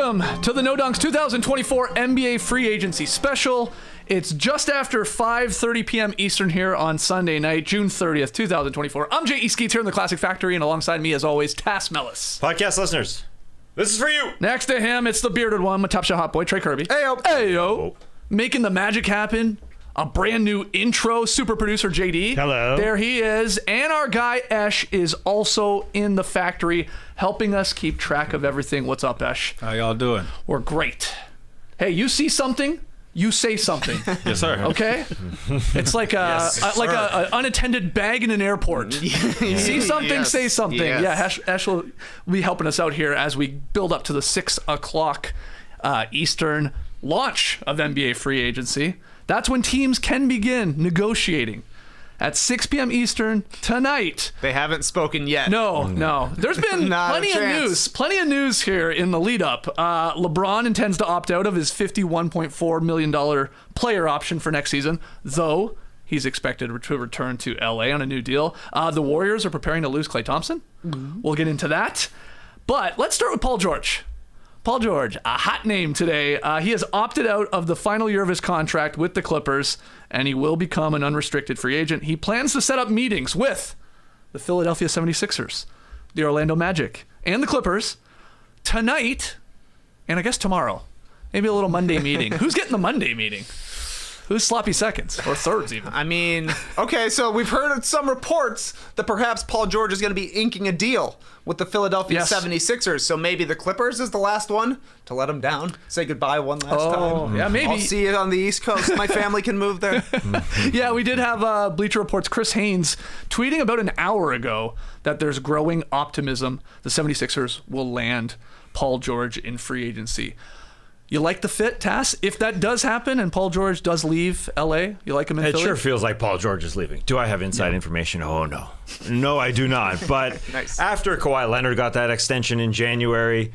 Welcome to the No Dunks 2024 NBA Free Agency Special. It's just after 5:30 p.m. Eastern here on Sunday night, June 30th, 2024. I'm J.E. Skeets here in the Classic Factory, and alongside me, as always, Tass Mellis. Podcast listeners, this is for you. Next to him, it's the bearded one, my top shot hot boy, Trey Kirby. Heyo. Heyo. Making the magic happen. A brand new intro, super producer JD. Hello. There he is. And our guy Esh is also in the factory, helping us keep track of everything. What's up, Esh? How y'all doing? We're great. Hey, you see something, you say something. Yes, sir. Okay? It's like a unattended bag in an airport. You see something, Yes. say something. Yes. Yeah, Ash will be helping us out here as we build up to the 6 o'clock Eastern launch of NBA free agency. That's when teams can begin negotiating at 6 p.m. Eastern tonight. They haven't spoken yet. No. There's been Not a plenty of news here in the lead up. LeBron intends to opt out of his $51.4 million player option for next season, though he's expected to return to LA on a new deal. The Warriors are preparing to lose Klay Thompson. We'll get into that. But let's start with Paul George. Paul George, a hot name today. He has opted out of the final year of his contract with the Clippers, and he will become an unrestricted free agent. He plans to set up meetings with the Philadelphia 76ers, the Orlando Magic, and the Clippers tonight, and I guess tomorrow. Maybe a little Monday meeting. Who's getting the Monday meeting? Who's sloppy seconds or thirds even? I mean, okay, so we've heard some reports that perhaps Paul George is going to be inking a deal with the Philadelphia 76ers. So maybe the Clippers is the last one to let him down. Say goodbye one last time. Yeah, maybe. I'll see you on the East Coast. My family can move there. Yeah, we did have Bleacher Report's Chris Haynes tweeting about an hour ago that there's growing optimism the 76ers will land Paul George in free agency. You like the fit, Tass? If that does happen and Paul George does leave LA, you like him in Philly? It sure feels like Paul George is leaving. Do I have inside information? Oh, no. No, I do not. But Nice. After Kawhi Leonard got that extension in January,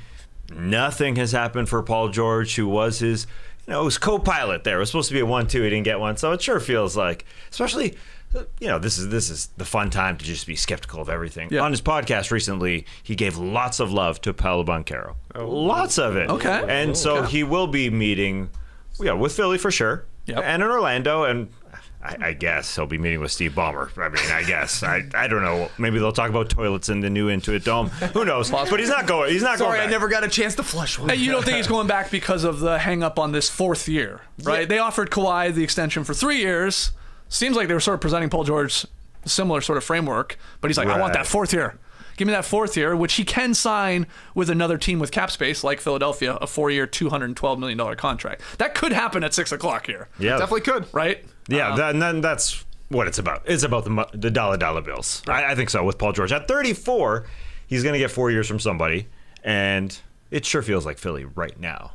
nothing has happened for Paul George, who was his, his co-pilot there. It was supposed to be a 1-2. He didn't get one. So it sure feels like, especially, this is the fun time to just be skeptical of everything. Yeah. On his podcast recently, he gave lots of love to Paolo Banchero. Lots of it. Okay. And so he will be meeting with Philly for sure. Yep. And in Orlando, and I guess he'll be meeting with Steve Ballmer. I mean, I guess. I don't know. Maybe they'll talk about toilets in the new Intuit Dome. Who knows? But he's not going. He's not Sorry, going back. I never got a chance to flush one. Hey, you don't think he's going back because of the hang-up on this 4th year, right? Yeah. They offered Kawhi the extension for 3 years. Seems like they were sort of presenting Paul George a similar sort of framework, but he's like, I want that 4th year. Give me that 4th year, which he can sign with another team with cap space like Philadelphia, a 4-year, $212 million contract. That could happen at 6 o'clock here. Yeah, Definitely could. Right? Yeah, that's what it's about. It's about the dollar bills. I think so with Paul George. At 34, he's going to get 4 years from somebody, and it sure feels like Philly right now.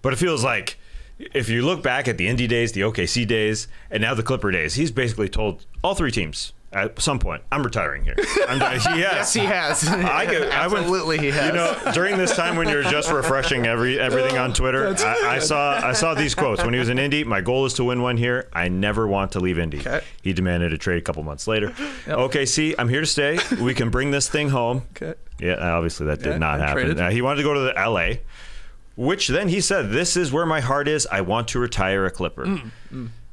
But it feels like if you look back at the Indy days, the OKC days, and now the Clipper days, he's basically told all 3 teams at some point, I'm retiring here. Yes, he has. Absolutely, he has. During this time when you're just refreshing everything on Twitter, I saw these quotes. When he was in Indy, my goal is to win one here. I never want to leave Indy. Okay. He demanded a trade a couple months later. Okay, see, I'm here to stay. We can bring this thing home. Okay. Yeah, obviously that did not happen. traded. He wanted to go to the LA, which then he said, this is where my heart is. I want to retire a Clipper.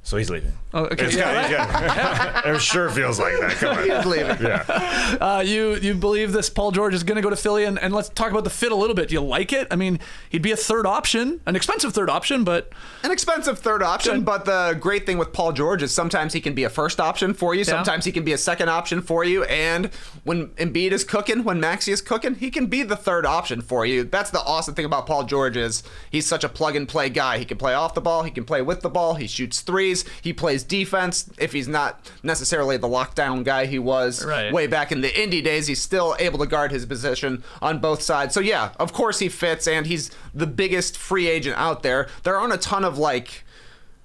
So he's leaving. Oh, okay. It sure feels like that. Come on. He's leaving. Yeah. You believe this Paul George is going to go to Philly, and let's talk about the fit a little bit. Do you like it? I mean, he'd be a third option, an expensive third option, but... An expensive third option, but the great thing with Paul George is sometimes he can be a first option for you, sometimes he can be a second option for you, and when Embiid is cooking, when Maxey is cooking, he can be the third option for you. That's the awesome thing about Paul George is he's such a plug-and-play guy. He can play off the ball, he can play with the ball, he shoots threes, he plays defense. If he's not necessarily the lockdown guy he was way back in the Indy days, he's still able to guard his position on both sides. So yeah, of course he fits, and he's the biggest free agent out there. There aren't a ton of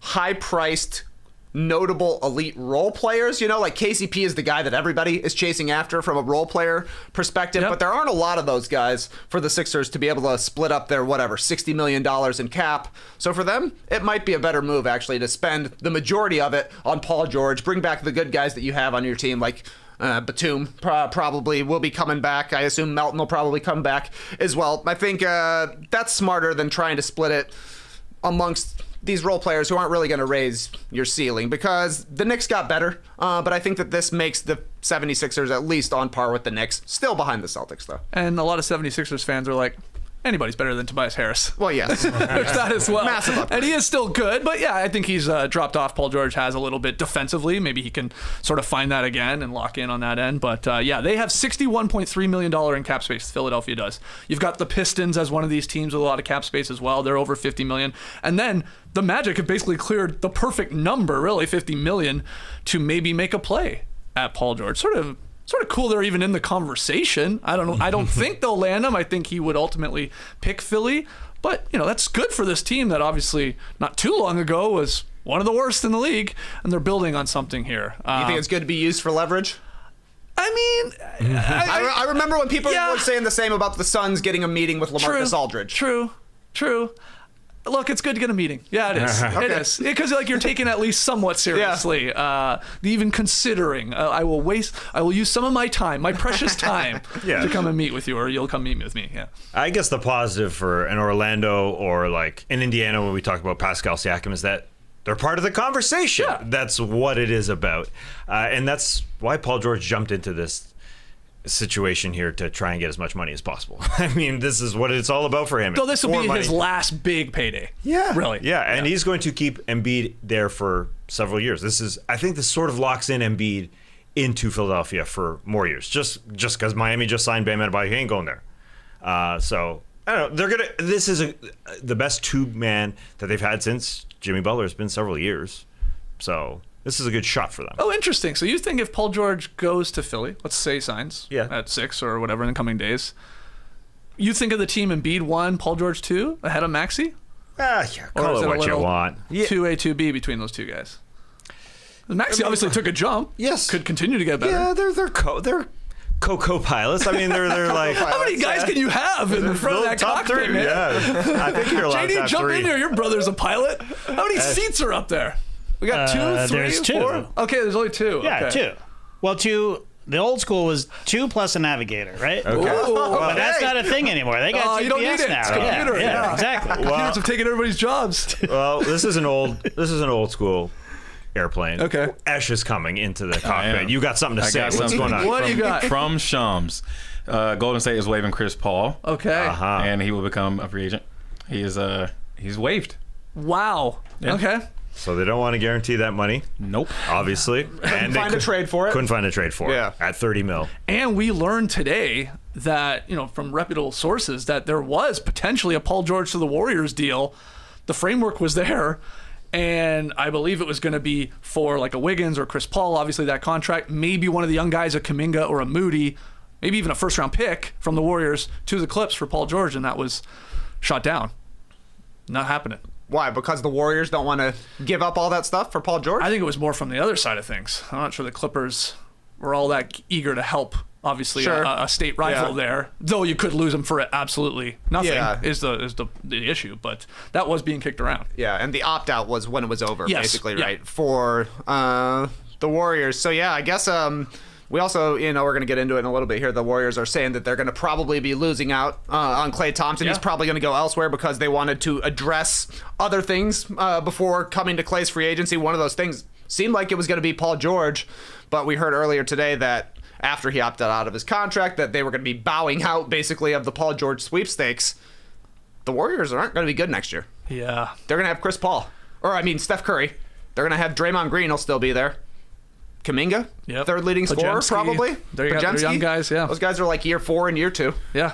high-priced notable elite role players, like KCP is the guy that everybody is chasing after from a role player perspective, but there aren't a lot of those guys for the Sixers to be able to split up their $60 million in cap. So for them, it might be a better move actually to spend the majority of it on Paul George, bring back the good guys that you have on your team, like Batum probably will be coming back. I assume Melton will probably come back as well. I think that's smarter than trying to split it amongst these role players who aren't really going to raise your ceiling, because the Knicks got better, but I think that this makes the 76ers at least on par with the Knicks, still behind the Celtics, though. And a lot of 76ers fans are like, anybody's better than Tobias Harris. Well, yes. There's that as well. Massive upgrade. And he is still good, but yeah, I think he's dropped off. Paul George has a little bit defensively. Maybe he can sort of find that again and lock in on that end. But yeah, they have $61.3 million in cap space. Philadelphia does. You've got the Pistons as one of these teams with a lot of cap space as well. They're over $50 million. And then the Magic have basically cleared the perfect number, really, $50 million, to maybe make a play at Paul George. Sort of cool they're even in the conversation. I don't know. I don't think they'll land him. I think he would ultimately pick Philly. But, that's good for this team that obviously not too long ago was one of the worst in the league, and they're building on something here. You think it's good to be used for leverage? I mean, I remember when people were saying the same about the Suns getting a meeting with LaMarcus Aldridge. True. Look, it's good to get a meeting. Yeah, it is. Okay. It is. Because you're taking it at least somewhat seriously. Even considering, I will use some of my time, my precious time, to come and meet with you, or you'll come meet with me. Yeah. I guess the positive for an Orlando or like in Indiana when we talk about Pascal Siakam is that they're part of the conversation. Yeah. That's what it is about. And that's why Paul George jumped into this situation here to try and get as much money as possible. I mean, this is what it's all about for him. So this will be his last big payday. Yeah. Really. Yeah, and he's going to keep Embiid there for several years. I think this sort of locks in Embiid into Philadelphia for more years. Just because Miami just signed Bam Adebayo, he ain't going there. So I don't know. This is the best two-man that they've had since Jimmy Butler. It's been several years. So this is a good shot for them. Oh, interesting. So you think if Paul George goes to Philly, let's say he signs at 6 or whatever in the coming days, you think of the team Embiid 1, Paul George 2 ahead of Maxey? Yeah, call it what you want. 2A, 2B between those two guys. Maxey obviously took a jump. Yes. Could continue to get better. Yeah, they're co-pilots. I mean, they're like... How many guys can you have in front of that top cockpit, 3, man? yeah. I think you're allowed to JD, have jump 3. in here. Your brother's a pilot. How many seats are up there? We got 2, 3, there's 2. 4? Okay, there's only 2. Yeah, okay. 2. Well, 2. The old school was 2 plus a navigator, right? Okay. But that's not a thing anymore. They got GPS you don't need it. now. It's computer. Yeah, exactly. Computers have taken everybody's jobs. Well, this is an old school airplane. Okay. Ash is coming into the cockpit. am. You got something to say. got What's something. going on? What do you got? From Shams, Golden State is waiving Chris Paul, Okay. and he will become a free agent. He's waived. Wow. Yeah. Okay. So they don't want to guarantee that money, Nope. obviously. And find a trade for it. Couldn't find a trade for Yeah. it at $30 million. And we learned today that, from reputable sources, that there was potentially a Paul George to the Warriors deal. The framework was there. And I believe it was going to be for like a Wiggins or Chris Paul, obviously that contract. Maybe one of the young guys, a Kuminga or a Moody, maybe even a first-round pick from the Warriors to the Clips for Paul George, and that was shot down. Not happening. Why? Because the Warriors don't want to give up all that stuff for Paul George? I think it was more from the other side of things. I'm not sure the Clippers were all that eager to help, obviously, Sure. a state rival there. Though you could lose them for absolutely nothing Yeah. is the issue. But that was being kicked around. Yeah, and the opt-out was when it was over, Yes, basically, yeah. right, for the Warriors. So, yeah, I guess we also, we're going to get into it in a little bit here. The Warriors are saying that they're going to probably be losing out on Klay Thompson. Yeah. He's probably going to go elsewhere because they wanted to address other things before coming to Klay's free agency. One of those things seemed like it was going to be Paul George, but we heard earlier today that after he opted out of his contract, that they were going to be bowing out, basically, of the Paul George sweepstakes. The Warriors aren't going to be good next year. Yeah. They're going to have Chris Paul. Steph Curry. They're going to have Draymond Green will still be there. Kuminga, Yep. third leading scorer, Podziemski. probably. There you go. They're young guys, yeah. Those guys are like year 4 and year 2. Yeah.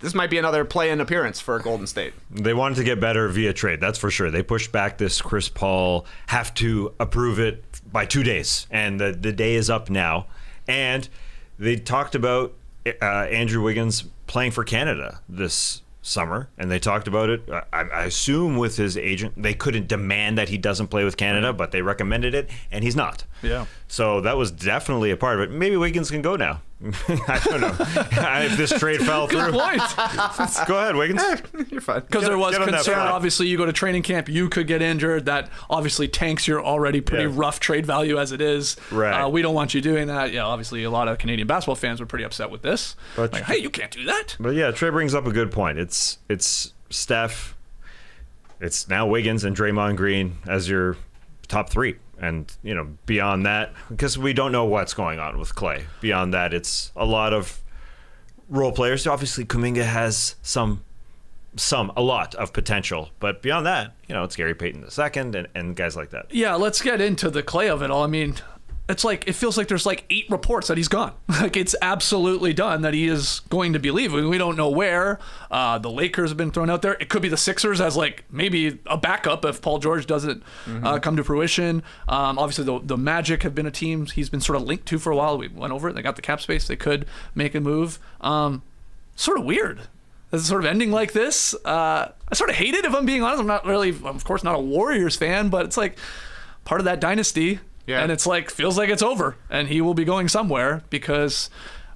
This might be another play-in appearance for Golden State. They wanted to get better via trade, that's for sure. They pushed back this Chris Paul, have to approve it by 2 days, and the day is up now. And they talked about Andrew Wiggins playing for Canada this summer, and they talked about it, I assume with his agent. They couldn't demand that he doesn't play with Canada, but they recommended it, and he's not. Yeah. So that was definitely a part of it. Maybe Wiggins can go now. I don't know if this trade fell through. Good point. Go ahead, Wiggins. You're fine. Because there was get on that concern. flight. Obviously, you go to training camp, you could get injured. That obviously tanks your already pretty rough trade value as it is. Right. We don't want you doing that. Yeah, obviously, a lot of Canadian basketball fans were pretty upset with this. But- Like, hey, you can't do that. But yeah, Trey brings up a good point. It's Steph, it's now Wiggins and Draymond Green as your top three. And, beyond that, because we don't know what's going on with Klay. Beyond that, it's a lot of role players. Obviously, Kuminga has a lot of potential. But beyond that, it's Gary Payton II and guys like that. Yeah, let's get into the Klay of it all. I mean, it feels like there's 8 reports that he's gone. Like, it's absolutely done that he is going to be leaving. We don't know where. The Lakers have been thrown out there. It could be the Sixers as maybe a backup if Paul George doesn't come to fruition. Obviously, the Magic have been a team he's been sort of linked to for a while. We went over it. They got the cap space. They could make a move. Sort of weird. This is sort of ending like this. I sort of hate it, if I'm being honest. I'm not really, of course, not a Warriors fan, but it's part of that dynasty. Yeah. And it's feels like it's over, and he will be going somewhere because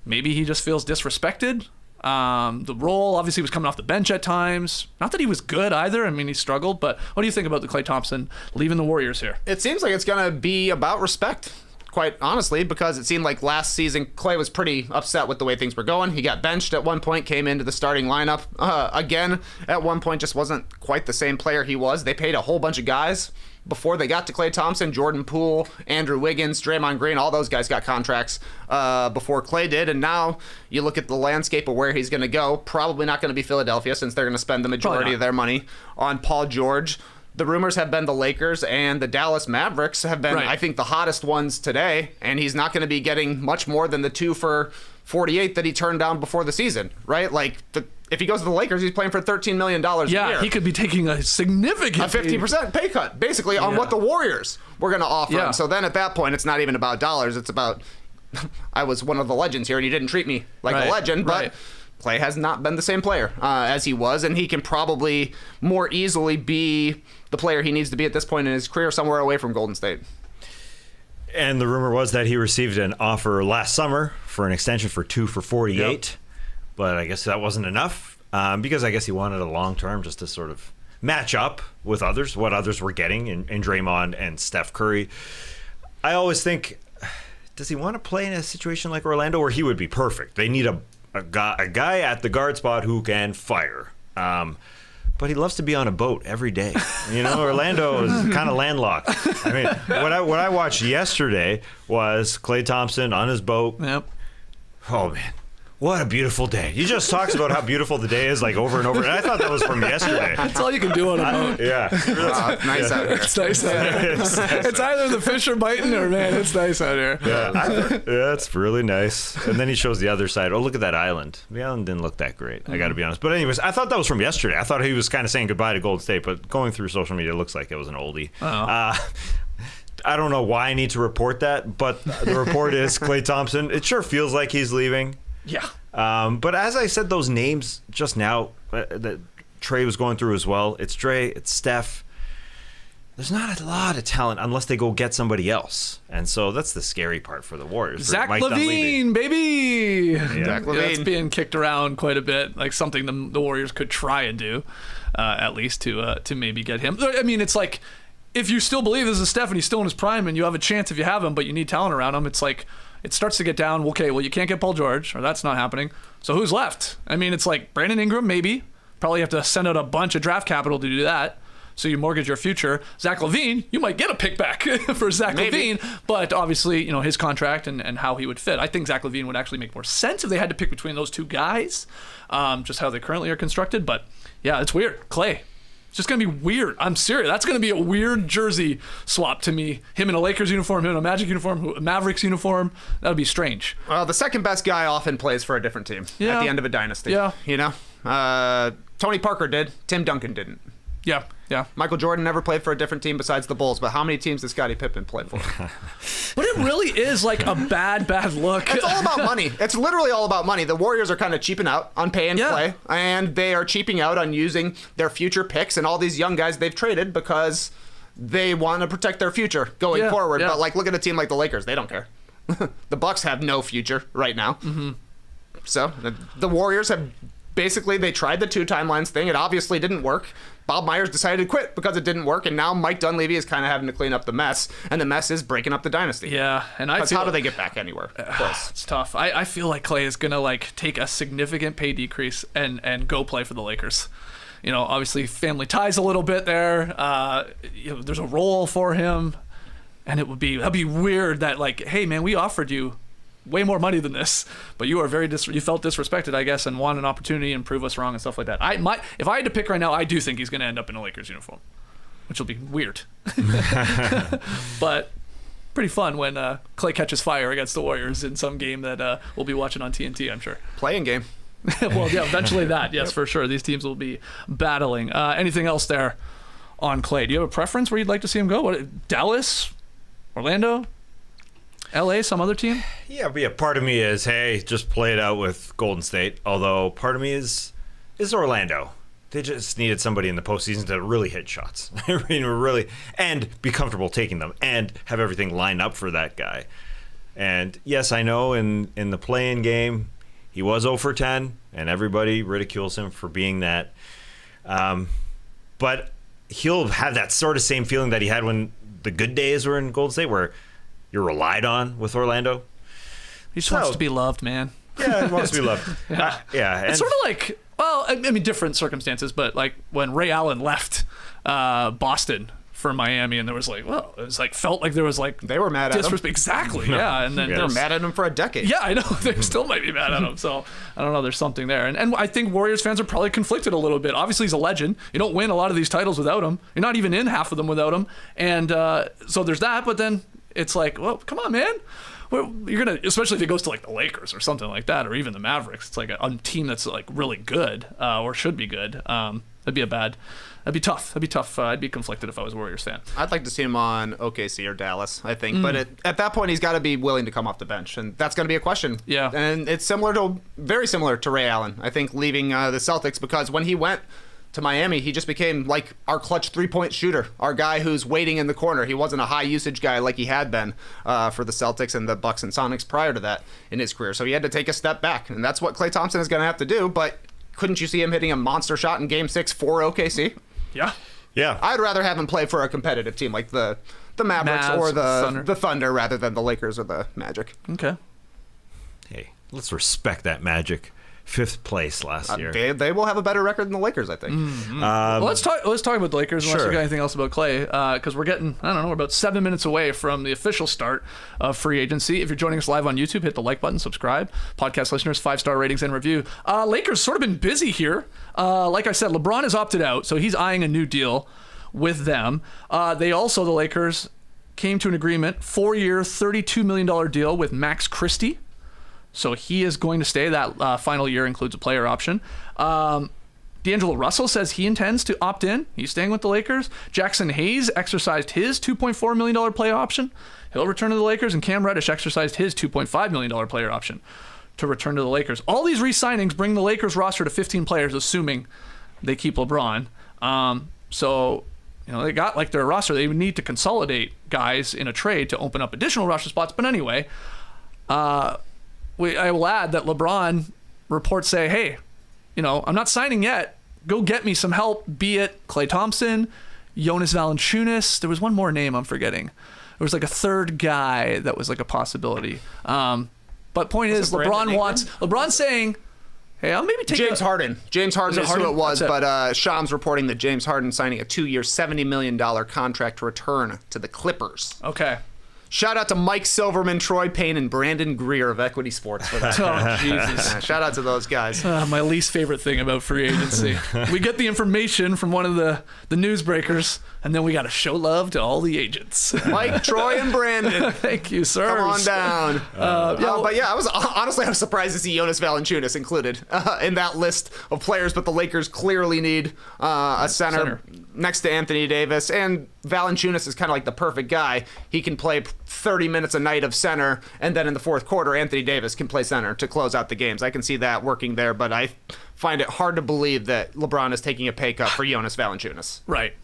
maybe he just feels disrespected. The role, obviously, was coming off the bench at times. Not that he was good either. I mean, he struggled. But what do you think about the Klay Thompson leaving the Warriors here? It seems like it's going to be about respect, quite honestly, because it seemed like last season Klay was pretty upset with the way things were going. He got benched at one point, came into the starting lineup again at one point, just wasn't quite the same player he was. They paid a whole bunch of guys before they got to Klay Thompson. Jordan Poole, Andrew Wiggins, Draymond Green, all those guys got contracts before Klay did. And now you look at the landscape of where he's going to go. Probably not going to be Philadelphia, since they're going to spend the majority of their money on Paul George. The rumors have been the Lakers and the Dallas Mavericks have been, I think, the hottest ones today. And he's not going to be getting much more than the 2 for $48 that he turned down before the season, right? If he goes to the Lakers, he's playing for $13 million a year. Yeah, he could be taking a significant 50% pay cut, basically, on what the Warriors were going to offer him. So then at that point, it's not even about dollars. It's about, I was one of the legends here, and you didn't treat me like a legend. But Klay has not been the same player as he was, and he can probably more easily be the player he needs to be at this point in his career, somewhere away from Golden State. And the rumor was that he received an offer last summer for an extension for 2 for $48. Yep. But I guess that wasn't enough because I guess he wanted a long term just to sort of match up with others, what others were getting in Draymond and Steph Curry. I always think, does he want to play in a situation like Orlando where he would be perfect? They need a guy at the guard spot who can fire. But he loves to be on a boat every day. Orlando is kind of landlocked. I mean, what I watched yesterday was Klay Thompson on his boat. Yep. Oh, man. What a beautiful day. You just talked about how beautiful the day is over and over. And I thought that was from yesterday. That's all you can do on a boat. It's nice out here. It's nice out here. It's either the fish are biting or, man, it's nice out here. Yeah, it's really nice. And then he shows the other side. Oh, look at that island. The island didn't look that great, I got to be honest. But anyways, I thought that was from yesterday. I thought he was kind of saying goodbye to Golden State, but going through social media, it looks like it was an oldie. I don't know why I need to report that, but the report is Klay Thompson. It sure feels like he's leaving. Yeah. But as I said, those names just now that Trey was going through as well, it's Trey, it's Steph. There's not a lot of talent unless they go get somebody else. And so that's the scary part for the Warriors. Zach LaVine, baby! Yeah. Zach LaVine. That's being kicked around quite a bit, like something the Warriors could try and do, at least to maybe get him. I mean, it's like, if you still believe this is Steph and he's still in his prime and you have a chance if you have him, but you need talent around him, it's like, it starts to get down. Okay, well, you can't get Paul George, or that's not happening. So who's left? I mean, it's like Brandon Ingram, maybe. Probably have to send out a bunch of draft capital to do that. So you mortgage your future. Zach LaVine, you might get a pick back for Zach LaVine, but obviously, his contract and how he would fit. I think Zach LaVine would actually make more sense if they had to pick between those two guys, just how they currently are constructed. But yeah, it's weird. Klay. It's just going to be weird. I'm serious. That's going to be a weird jersey swap to me. Him in a Lakers uniform, him in a Magic uniform, a Mavericks uniform. That would be strange. Well, the second best guy often plays for a different team at the end of a dynasty. Yeah. Tony Parker did. Tim Duncan didn't. Yeah. Michael Jordan never played for a different team besides the Bulls, but how many teams did Scottie Pippen play for? But it really is like a bad look. It's all about money. It's literally all about money. The Warriors are kind of cheaping out on pay and play, and they are cheaping out on using their future picks and all these young guys they've traded because they want to protect their future going forward. Yeah. But look at a team like the Lakers. They don't care. The Bucks have no future right now. So the Warriors have basically, they tried the 2 timelines thing. It obviously didn't work. Bob Myers decided to quit because it didn't work, and now Mike Dunleavy is kind of having to clean up the mess, and the mess is breaking up the dynasty. Yeah, and how do they get back anywhere? It's tough. I feel like Klay is gonna like take a significant pay decrease and go play for the Lakers. You know, obviously family ties a little bit there. You know, there's a role for him, and that'd be weird that like, hey man, we offered you way more money than this, but you are you felt disrespected, I guess, and want an opportunity and prove us wrong and stuff like that. If I had to pick right now, I do think he's going to end up in a Lakers uniform, which will be weird, but pretty fun when Klay catches fire against the Warriors in some game that we'll be watching on TNT, I'm sure. Playing game. Well, yeah, eventually that, yes, for sure. These teams will be battling. Anything else there on Klay? Do you have a preference where you'd like to see him go? Dallas, Orlando, LA, some other team? Yeah, but part of me is, hey, just play it out with Golden State. Although part of me is Orlando. They just needed somebody in the postseason to really hit shots. I mean, really, and be comfortable taking them and have everything lined up for that guy. And yes, I know in the play-in game, he was 0 for 10, and everybody ridicules him for being that. But he'll have that sort of same feeling that he had when the good days were in Golden State, where you're relied on with Orlando. He just wants to be loved, man. Yeah, he wants to be loved. Yeah. It's sort of like, well, I mean, different circumstances, but like when Ray Allen left Boston for Miami, and there was like, well, it was like, felt like there was like, they were mad at him. Exactly, yeah. And then they were mad at him for a decade. Yeah, I know. They still might be mad at him. So I don't know. There's something there. And I think Warriors fans are probably conflicted a little bit. Obviously, he's a legend. You don't win a lot of these titles without him. You're not even in half of them without him. And so there's that, but then it's like, well, come on, man. You're gonna, especially if it goes to like the Lakers or something like that, or even the Mavericks. It's like a team that's like really good, or should be good. That'd be tough. I'd be conflicted if I was a Warriors fan. I'd like to see him on OKC or Dallas, I think. But at that point, he's got to be willing to come off the bench, and that's going to be a question. Yeah. And it's very similar to Ray Allen, I think, leaving the Celtics, because when he went to Miami, he just became like our clutch 3-point shooter, our guy who's waiting in the corner. He wasn't a high usage guy like he had been for the Celtics and the Bucks and Sonics prior to that in his career. So he had to take a step back, and that's what Klay Thompson is going to have to do. But couldn't you see him hitting a monster shot in Game 6 for OKC? Yeah. I'd rather have him play for a competitive team like the Mavericks Mavs, or Thunder. the Thunder rather than the Lakers or the Magic. Okay. Hey, let's respect that Magic. 5th place last year. They will have a better record than the Lakers, I think. Well, let's talk about the Lakers unless Sure. you got anything else about Klay, because we're getting, I don't know, we're about 7 minutes away from the official start of free agency. If you're joining us live on YouTube, hit the like button, subscribe. Podcast listeners, 5-star ratings and review. Lakers sort of been busy here. Like I said, LeBron has opted out, so he's eyeing a new deal with them. The Lakers came to an agreement, 4-year, $32 million deal with Max Christie. So he is going to stay. That final year includes a player option. D'Angelo Russell says he intends to opt in. He's staying with the Lakers. Jackson Hayes exercised his $2.4 million player option. He'll return to the Lakers. And Cam Reddish exercised his $2.5 million player option to return to the Lakers. All these re-signings bring the Lakers roster to 15 players, assuming they keep LeBron. So, you know, they got like their roster. They would need to consolidate guys in a trade to open up additional roster spots. But anyway, I will add that LeBron reports say, hey, you know, I'm not signing yet. Go get me some help, be it Klay Thompson, Jonas Valanciunas. There was one more name I'm forgetting. There was like a third guy that was like a possibility. But point is, LeBron's saying, hey, I'll maybe take James Harden. James Harden is who it was, That's it. but Shams reporting that James Harden signing a 2-year, $70 million contract to return to the Clippers. Okay. Shout out to Mike Silverman, Troy Payne, and Brandon Greer of Equity Sports for that. Oh, Jesus. Yeah, shout out to those guys. My least favorite thing about free agency. We get the information from one of the newsbreakers, and then we got to show love to all the agents. Mike, Troy, and Brandon. Thank you, sir. Come on down. I was surprised to see Jonas Valanciunas included in that list of players, but the Lakers clearly need a center next to Anthony Davis, and Valanciunas is kind of like the perfect guy. He can play 30 minutes a night of center, and then in the fourth quarter, Anthony Davis can play center to close out the games. I can see that working there, but I find it hard to believe that LeBron is taking a pay cut for Jonas Valanciunas. Right.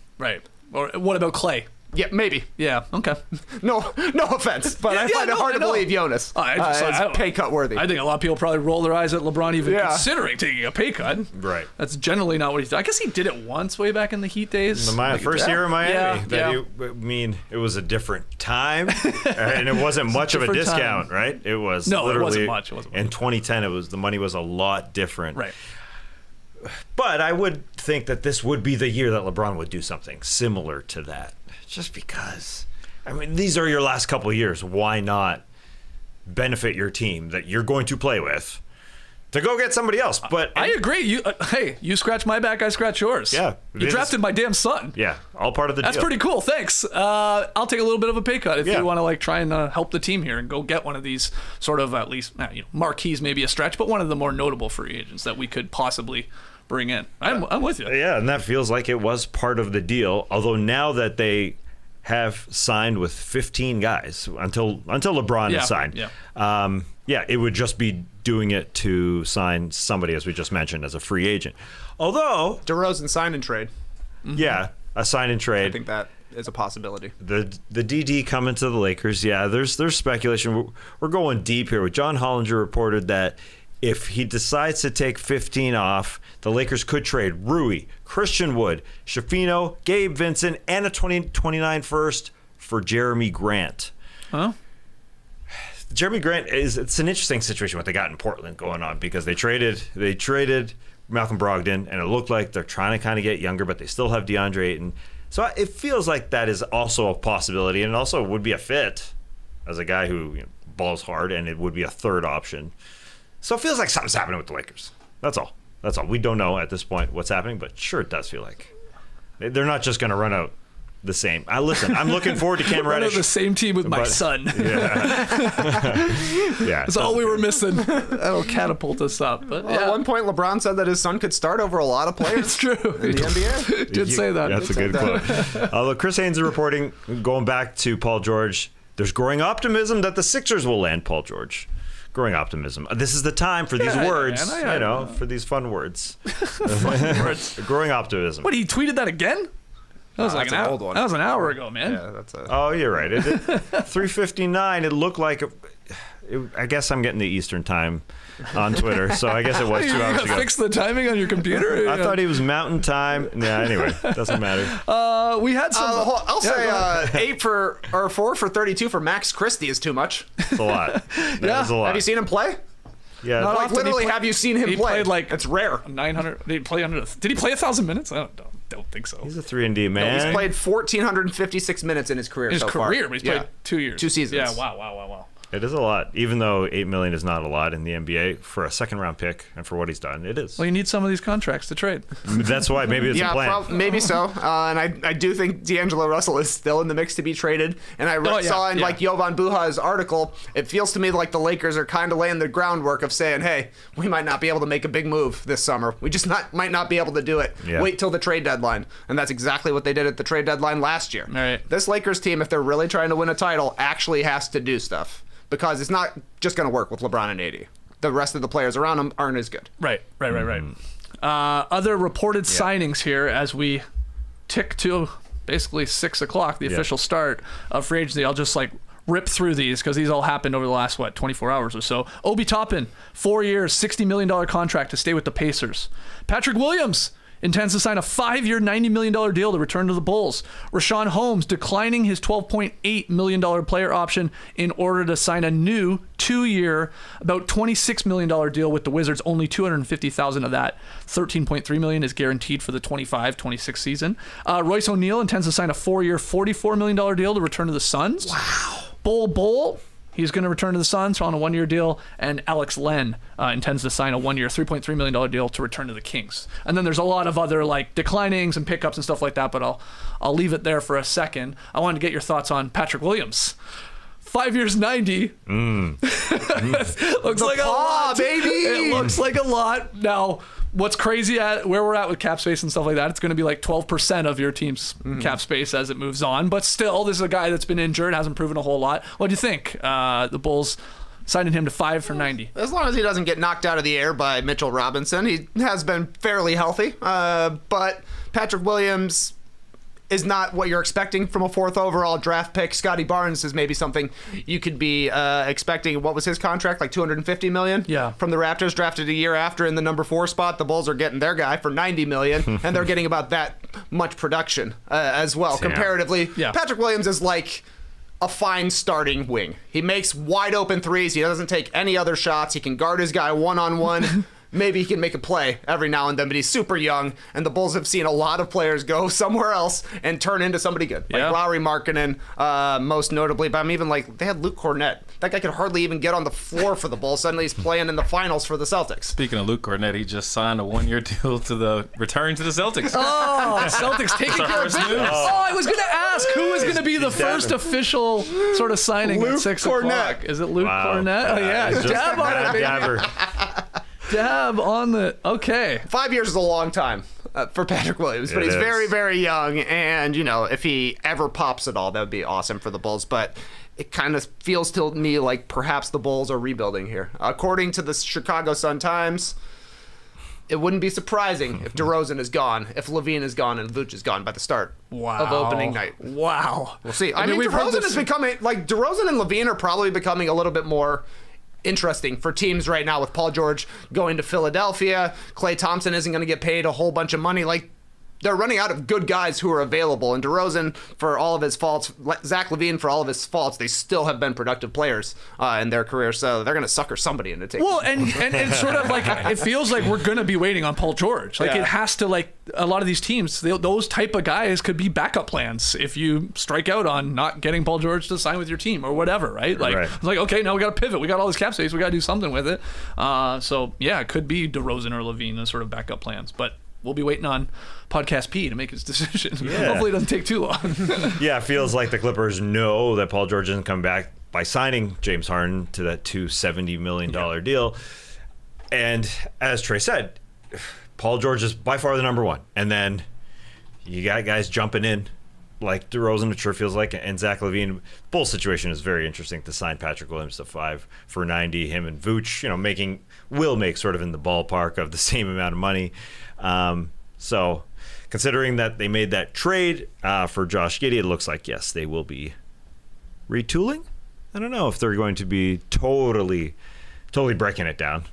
Or what about Klay? Yeah, maybe. Yeah. Okay. No offense, but I find it hard to believe Jonas is pay cut worthy. I think a lot of people probably roll their eyes at LeBron even considering taking a pay cut. Right. That's generally not what he's done. I guess he did it once way back in the Heat days. The first year in Miami. Yeah. It was a different time, and it wasn't much of a discount, right? It was literally, it wasn't much. It wasn't much. In 2010, the money was a lot different. Right. But I would think that this would be the year that LeBron would do something similar to that. Just because, I mean, these are your last couple of years. Why not benefit your team that you're going to play with to go get somebody else? But I agree. You scratch my back, I scratch yours. Yeah. You drafted my damn son. Yeah, all part of the That's deal. pretty cool. Thanks. I'll take a little bit of a pay cut if you want to try and help the team here and go get one of these sort of at least marquees, maybe a stretch, but one of the more notable free agents that we could possibly bring in. I'm with you. Yeah, and that feels like it was part of the deal. Although now that they have signed with 15 guys until LeBron is signed. Yeah. It would just be doing it to sign somebody, as we just mentioned, as a free agent. Although DeRozan sign and trade. Yeah, a sign and trade. I think that is a possibility. The DD coming to the Lakers. Yeah, there's speculation. We're going deep here. John Hollinger reported that if he decides to take 15 off, the Lakers could trade Rui, Christian Wood, Shafino, Gabe Vincent, and a 2029 first for Jeremy Grant. Huh? Jeremy Grant it's an interesting situation what they got in Portland going on, because they traded Malcolm Brogdon, and it looked like they're trying to kind of get younger, but they still have DeAndre Ayton. So it feels like that is also a possibility, and it also would be a fit as a guy who balls hard, and it would be a third option. So it feels like something's happening with the Lakers. That's all. We don't know at this point what's happening, but sure it does feel like. They're not just going to run out the same. I'm looking forward to Cam Reddish. The same team with my son. Yeah. Yeah. That's all we were missing. That'll catapult us up. But At one point, LeBron said that his son could start over a lot of players. It's true. In the NBA. Did say that. That's a good quote. Although Chris Haynes is reporting, going back to Paul George, there's growing optimism that the Sixers will land Paul George. Growing optimism. This is the time for these words, for these fun words. Growing optimism. What, he tweeted that again? That was like an old one. That was an hour ago, man. Yeah, that's a... Oh, you're right. 3:59. It looked like. I guess I'm getting the Eastern time on Twitter, so I guess it was 2 hours ago. Fix the timing on your computer. I thought he was Mountain Time. Yeah. Anyway, doesn't matter. We had some. I'll say 4 for 32 for Max Christie is too much. It's a lot. That is a lot. Have you seen him play? Yeah. Not Like often. literally, have you seen him he play? played like it's rare. 900. Did he play 1,000 minutes? I don't think so. He's a 3-and-D man. He's played 1,456 minutes in his career In his so far. career, but he's played 2 years. 2 seasons. Yeah. Wow. It is a lot, even though $8 million is not a lot in the NBA for a second-round pick, and for what he's done, it is. Well, you need some of these contracts to trade. That's why maybe it's a plan. Maybe so. And I do think D'Angelo Russell is still in the mix to be traded. And I saw in like Jovan Buha's article, it feels to me like the Lakers are kind of laying the groundwork of saying, hey, we might not be able to make a big move this summer. We just might not be able to do it. Yeah. Wait till the trade deadline. And that's exactly what they did at the trade deadline last year. All right. This Lakers team, if they're really trying to win a title, actually has to do stuff. Because it's not just going to work with LeBron and AD. The rest of the players around him aren't as good. Right. Other reported signings here as we tick to basically 6 o'clock, the official start of free agency. I'll just rip through these because these all happened over the last 24 hours or so. Obi Toppin, 4 years, $60 million contract to stay with the Pacers. Patrick Williams intends to sign a 5-year, $90 million deal to return to the Bulls. Rashawn Holmes declining his $12.8 million player option in order to sign a new 2-year, about $26 million deal with the Wizards. Only $250,000 of that, $13.3 million, is guaranteed for the 25-26 season. Royce O'Neal intends to sign a 4-year, $44 million deal to return to the Suns. Wow. Bol, he's going to return to the Suns on a 1-year deal, and Alex Len intends to sign a 1-year, $3.3 million deal to return to the Kings. And then there's a lot of other declinings and pickups and stuff like that, but I'll leave it there for a second. I wanted to get your thoughts on Patrick Williams. 5 years, 90. Looks like a lot, baby. It looks like a lot. Now, what's crazy at where we're at with cap space and stuff like that, it's going to be 12% of your team's cap space as it moves on. But still, this is a guy that's been injured, hasn't proven a whole lot. What do you think? The Bulls signing him to 5 for 90. As long as he doesn't get knocked out of the air by Mitchell Robinson, he has been fairly healthy. But Patrick Williams, is not what you're expecting from a 4th overall draft pick. Scotty Barnes is maybe something you could be expecting. What was his contract? Like $250 million? Yeah. From the Raptors, drafted a year after in the number 4 spot. The Bulls are getting their guy for $90 million, and they're getting about that much production as well, comparatively. Yeah. Patrick Williams is like a fine starting wing. He makes wide open threes. He doesn't take any other shots. He can guard his guy one-on-one. Maybe he can make a play every now and then, but he's super young, and the Bulls have seen a lot of players go somewhere else and turn into somebody good. Yeah. Like Lowry Markkanen, most notably, but I'm even like, they had Luke Cornett. That guy could hardly even get on the floor for the Bulls. Suddenly he's playing in the finals for the Celtics. Speaking of Luke Cornett, he just signed a 1-year deal to the return to the Celtics. Oh, Celtics taking our care of first business. news. Oh, I was going to ask who was going to be the first official sort of signing Luke at 6 Cornett. o'clock. Is it Luke Wow. Cornett? Oh, yeah. Just Dab on it, baby. Dabber. Dab on the... Okay. 5 years is a long time for Patrick Williams, but It he's is. very, very young, and, you know, if he ever pops at all, that would be awesome for the Bulls, but it kind of feels to me like perhaps the Bulls are rebuilding here. According to the Chicago Sun-Times, it wouldn't be surprising if DeRozan is gone, if Levine is gone, and Vooch is gone by the start of opening night. Wow. We'll see. I mean, we've heard DeRozan this- is becoming, like, DeRozan and Levine are probably becoming a little bit more interesting for teams right now with Paul George going to Philadelphia. Klay Thompson isn't going to get paid a whole bunch of money. Like, they're running out of good guys who are available. And DeRozan, for all of his faults, Zach LaVine, for all of his faults, they still have been productive players in their career. So they're going to sucker somebody into taking. Well, and it's sort of like, it feels like we're going to be waiting on Paul George. Like, Yeah. it has to, like, a lot of these teams, those type of guys could be backup plans if you strike out on not getting Paul George to sign with your team or whatever, right? Like, Right. It's like, okay, now we got to pivot. We got all this cap space. We got to do something with it. So, yeah, it could be DeRozan or Levine as sort of backup plans. But we'll be waiting on Podcast P to make his decision. Yeah. Hopefully it doesn't take too long. Yeah, it feels like the Clippers know that Paul George isn't coming back by signing James Harden to that $270 million deal. And as Trey said, Paul George is by far the number one. And then you got guys jumping in like DeRozan, it sure feels like, and Zach LaVine. Bull situation is very interesting to sign Patrick Williams to 5 for 90. Him and Vooch, will make sort of in the ballpark of the same amount of money. So considering that they made that trade for Josh Giddey, it looks like, yes, they will be retooling. I don't know if they're going to be totally breaking it down.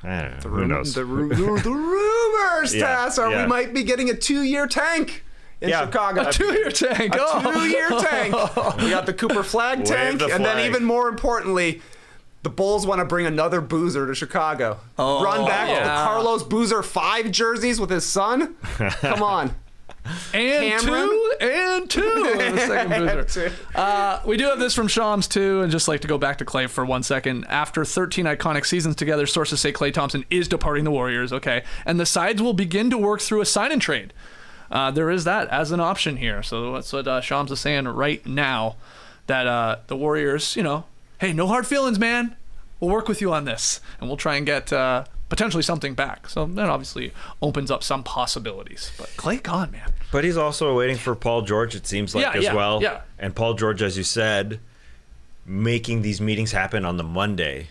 I don't know. Who knows? The rumors, Yeah, Tass, are yeah. we might be getting a 2-year tank in Yeah. Chicago. A 2-year tank. A Oh. 2-year tank. We got the Cooper Flag Wave tank, the and then flag. even more importantly, the Bulls want to bring another Boozer to Chicago. Oh, Run back yeah. the Carlos Boozer 5 jerseys with his son. Come on. And Cameron? two on the second boozer. We do have this from Shams too, and just like to go back to Klay for 1 second. After 13 iconic seasons together, sources say Klay Thompson is departing the Warriors. Okay, and the sides will begin to work through a sign and trade. There is that as an option here. So that's what Shams is saying right now. That the Warriors, hey, no hard feelings, man. We'll work with you on this, and we'll try and get potentially something back. So that obviously opens up some possibilities. But Klay gone, man. But he's also waiting for Paul George, it seems like, as well. Yeah. And Paul George, as you said, making these meetings happen on the Monday.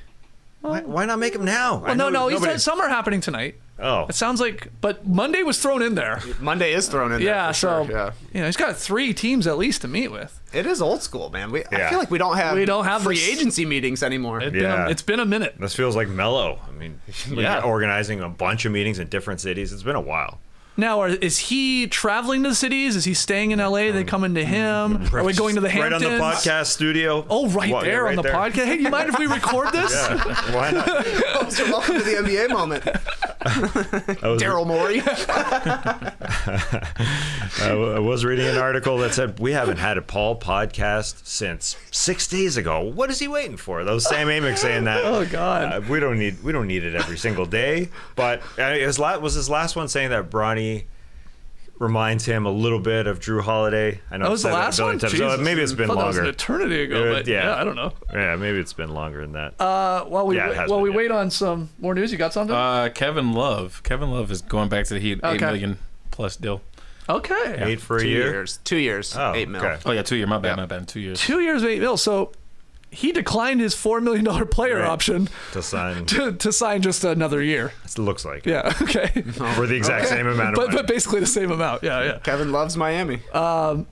Why not make them now? Well, no. He said some are happening tonight. Oh. It sounds like, but Monday was thrown in there. Monday is thrown in there. Yeah, for so sure. Yeah. he's got 3 teams at least to meet with. It is old school, man. I Yeah. feel like we don't have free this- agency meetings anymore. It's been a minute. This feels like mellow. I mean, Yeah. organizing a bunch of meetings in different cities. It's been a while. Now, is he traveling to the cities? Is he staying in LA? They coming to him? Are we going to the Hamptons? Right on the podcast studio. Oh, right Well, there right on the there. podcast. Hey, do you mind if we record this? Yeah, why not? Welcome to the NBA moment. Daryl Morey. I was reading an article that said we haven't had a Paul podcast since 6 days ago. What is he waiting for? That was Sam Amick saying that. Oh, God. We don't need it every single day. But was his last one saying that Bronny reminds him a little bit of Drew Holiday? I know That I've was the said last a billion one? times. Jesus. So maybe it's been I thought that was an longer. eternity ago, but yeah, I don't know. Yeah, maybe it's been longer than that. While we Yeah, it has been, we yeah. wait on some more news, you got something? Kevin Love is going back to the Heat. Okay. $8 million plus deal. Okay. 8 for a 2 year. years. 2 years. Oh, 8 mil. okay. Oh yeah, 2 years. My bad. 2 years. 2 years, $8 million. So he declined his $4 million player option To sign. to sign just another year. It looks like. Yeah, okay. For the exact same amount of money. But basically the same amount. Yeah. Kevin loves Miami.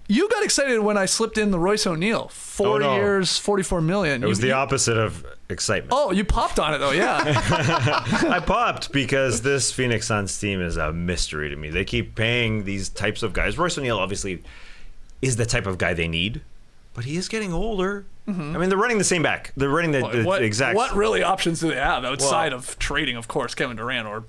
You got excited when I slipped in the Royce O'Neal. 4 no. years, $44 million. It was the opposite of excitement. Oh, you popped on it though, yeah. I popped because this Phoenix Suns team is a mystery to me. They keep paying these types of guys. Royce O'Neal obviously is the type of guy they need, but he is getting older. I mean, they're running the same back. They're running the exact. What really options do they have outside of trading, of course, Kevin Durant or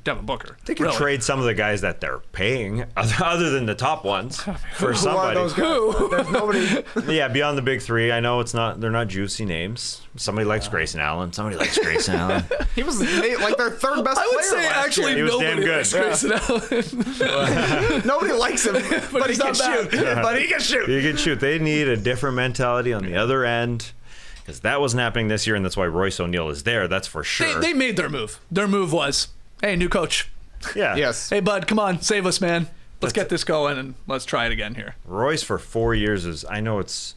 Devin Booker? They could trade some of the guys that they're paying, other than the top ones, for somebody. Who? There's nobody. Yeah, beyond the big three. I know they're not juicy names. Somebody likes Grayson Allen. Somebody likes Grayson Allen. He was like their third best player. I would say last actually year. He was nobody damn good. likes Grayson Allen. Nobody likes him, but he he's can not bad. shoot. But he can shoot. You can shoot. They need a different mentality on the other end, because that wasn't happening this year, and that's why Royce O'Neal is there. That's for sure. They made their move. Their move was, hey, new coach. Yeah. Yes. Hey, bud, come on, save us, man. Let's get this going and let's try it again here. Royce for 4 years is. I know it's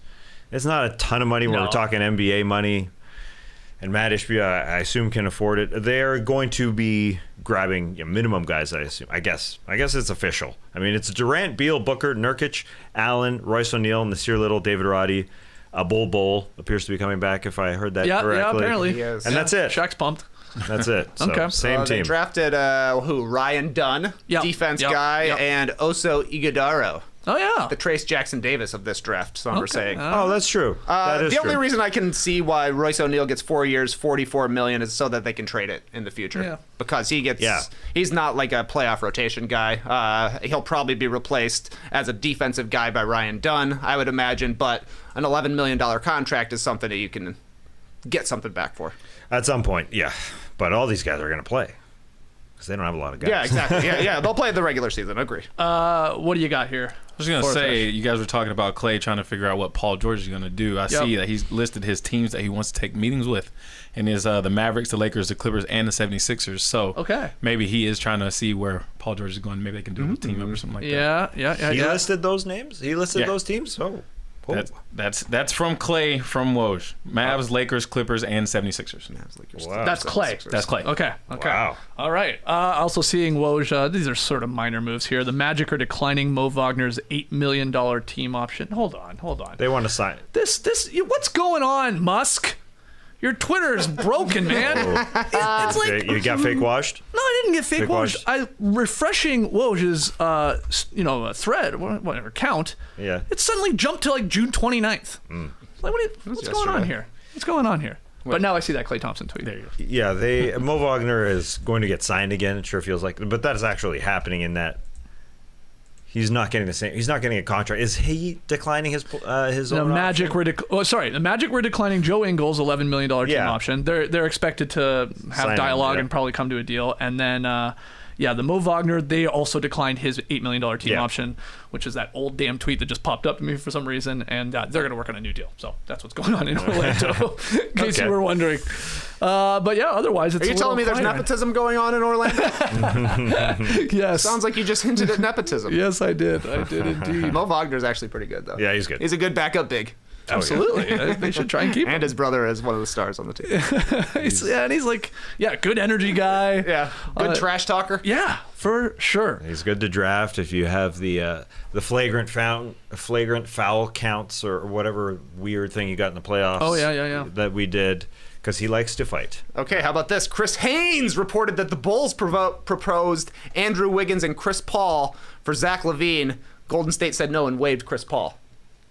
not a ton of money when No. we're talking NBA money. And Matt Ishbia, I assume, can afford it. They're going to be grabbing minimum guys, I assume. I guess it's official. I mean, it's Durant, Beal, Booker, Nurkic, Allen, Royce O'Neal, Nasir Little, David Roddy. Bull appears to be coming back, if I heard that correctly. Yeah, apparently. He is. And that's it. Shaq's pumped. That's it. So, Okay. Same They team. drafted Ryan Dunn, Yep. defense Yep. guy, Yep. and Oso Iguodaro, Oh, yeah. the Trace Jackson Davis of this draft. Some are saying. Oh, that's true. That is The only true. reason I can see why Royce O'Neal gets 4 years, $44 million, is so that they can trade it in the future. Yeah. Because he's not like a playoff rotation guy. He'll probably be replaced as a defensive guy by Ryan Dunn, I would imagine. But an $11 million contract is something that you can get something back for. At some point, yeah. But all these guys are going to play because they don't have a lot of guys. Yeah, exactly. Yeah, they'll play the regular season. I agree. What do you got here? I was going to say, you guys were talking about Klay trying to figure out what Paul George is going to do. I see that he's listed his teams that he wants to take meetings with, and is the Mavericks, the Lakers, the Clippers, and the 76ers. So maybe he is trying to see where Paul George is going. Maybe they can do a team up or something like that. Yeah. He listed those names? He listed those teams? Oh. That's from Klay from Woj. Mavs, Lakers, Clippers, and 76ers. Wow. That's Klay. That's Klay. Okay. Wow. All right. Also seeing Woj, these are sort of minor moves here. The Magic are declining Mo Wagner's $8 million team option. Hold on. They want to sign. What's going on, Musk? Your Twitter's broken, man. It's like You got fake washed? no, I didn't get fake Woj. washed. Refreshing Woj's thread, whatever count. Yeah. It suddenly jumped to like June 29th. Like what's going on here? What's going on here? But now I see that Klay Thompson tweet. There you go. Yeah, Mo Wagner is going to get signed again. It sure feels like, but that is actually happening in that he's not getting the same. He's not getting a contract. Is he declining his The own Magic option? the Magic were declining Joe Ingles' $11 million team option. They're expected to have Sign dialogue him, and probably come to a deal. And then the Mo Wagner, they also declined his $8 million team option, which is that old damn tweet that just popped up to me for some reason. And they're going to work on a new deal. So that's what's going on in Orlando, in case you were wondering. But yeah, otherwise it's Are you telling me there's nepotism going on in Orlando? Yes. Sounds like you just hinted at nepotism. Yes, I did. I did indeed. Mo Wagner's actually pretty good, though. Yeah, he's good. He's a good backup big. Absolutely. They should try and keep him. And his brother is one of the stars on the team. And he's like, good energy guy. Yeah. Good trash talker. Yeah, for sure. He's good to draft if you have the flagrant foul counts or whatever weird thing you got in the playoffs. Oh, yeah. That we did, because he likes to fight. Okay, how about this? Chris Haynes reported that the Bulls proposed Andrew Wiggins and Chris Paul for Zach LaVine. Golden State said no and waived Chris Paul.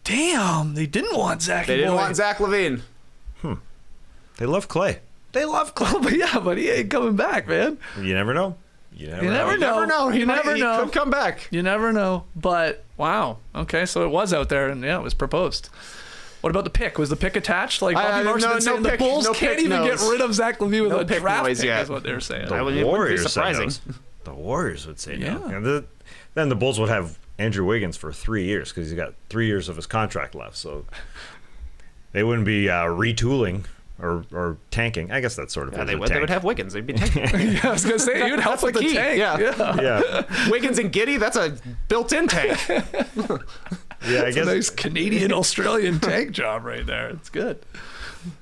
Damn, they didn't want Zach. They didn't want Zach LaVine. They love Klay. But he ain't coming back, man. You never know. You never You never know. He You never know. could come back. You never know. But wow. Okay, so it was out there, and it was proposed. What about the pick? Was the pick attached? Like Bobby Marks no been saying, the pick- Bulls no can't pick even knows. get rid of Zach LaVine with No a pick draft noise pick. yet. Is what they're saying. The Warriors wouldn't be said surprising. no. The Warriors would say no. Yeah. And then the Bulls would have Andrew Wiggins for 3 years because he's got 3 years of his contract left. So they wouldn't be retooling or tanking. I guess that's sort of Yeah, what they a would. They tank. would have Wiggins. They'd be tanking. Yeah, I was gonna say he would help with the key. tank. Yeah. Yeah, Wiggins and Giddey, that's a built-in tank. yeah. I It's a guess nice Canadian Australian tank job right there. It's good.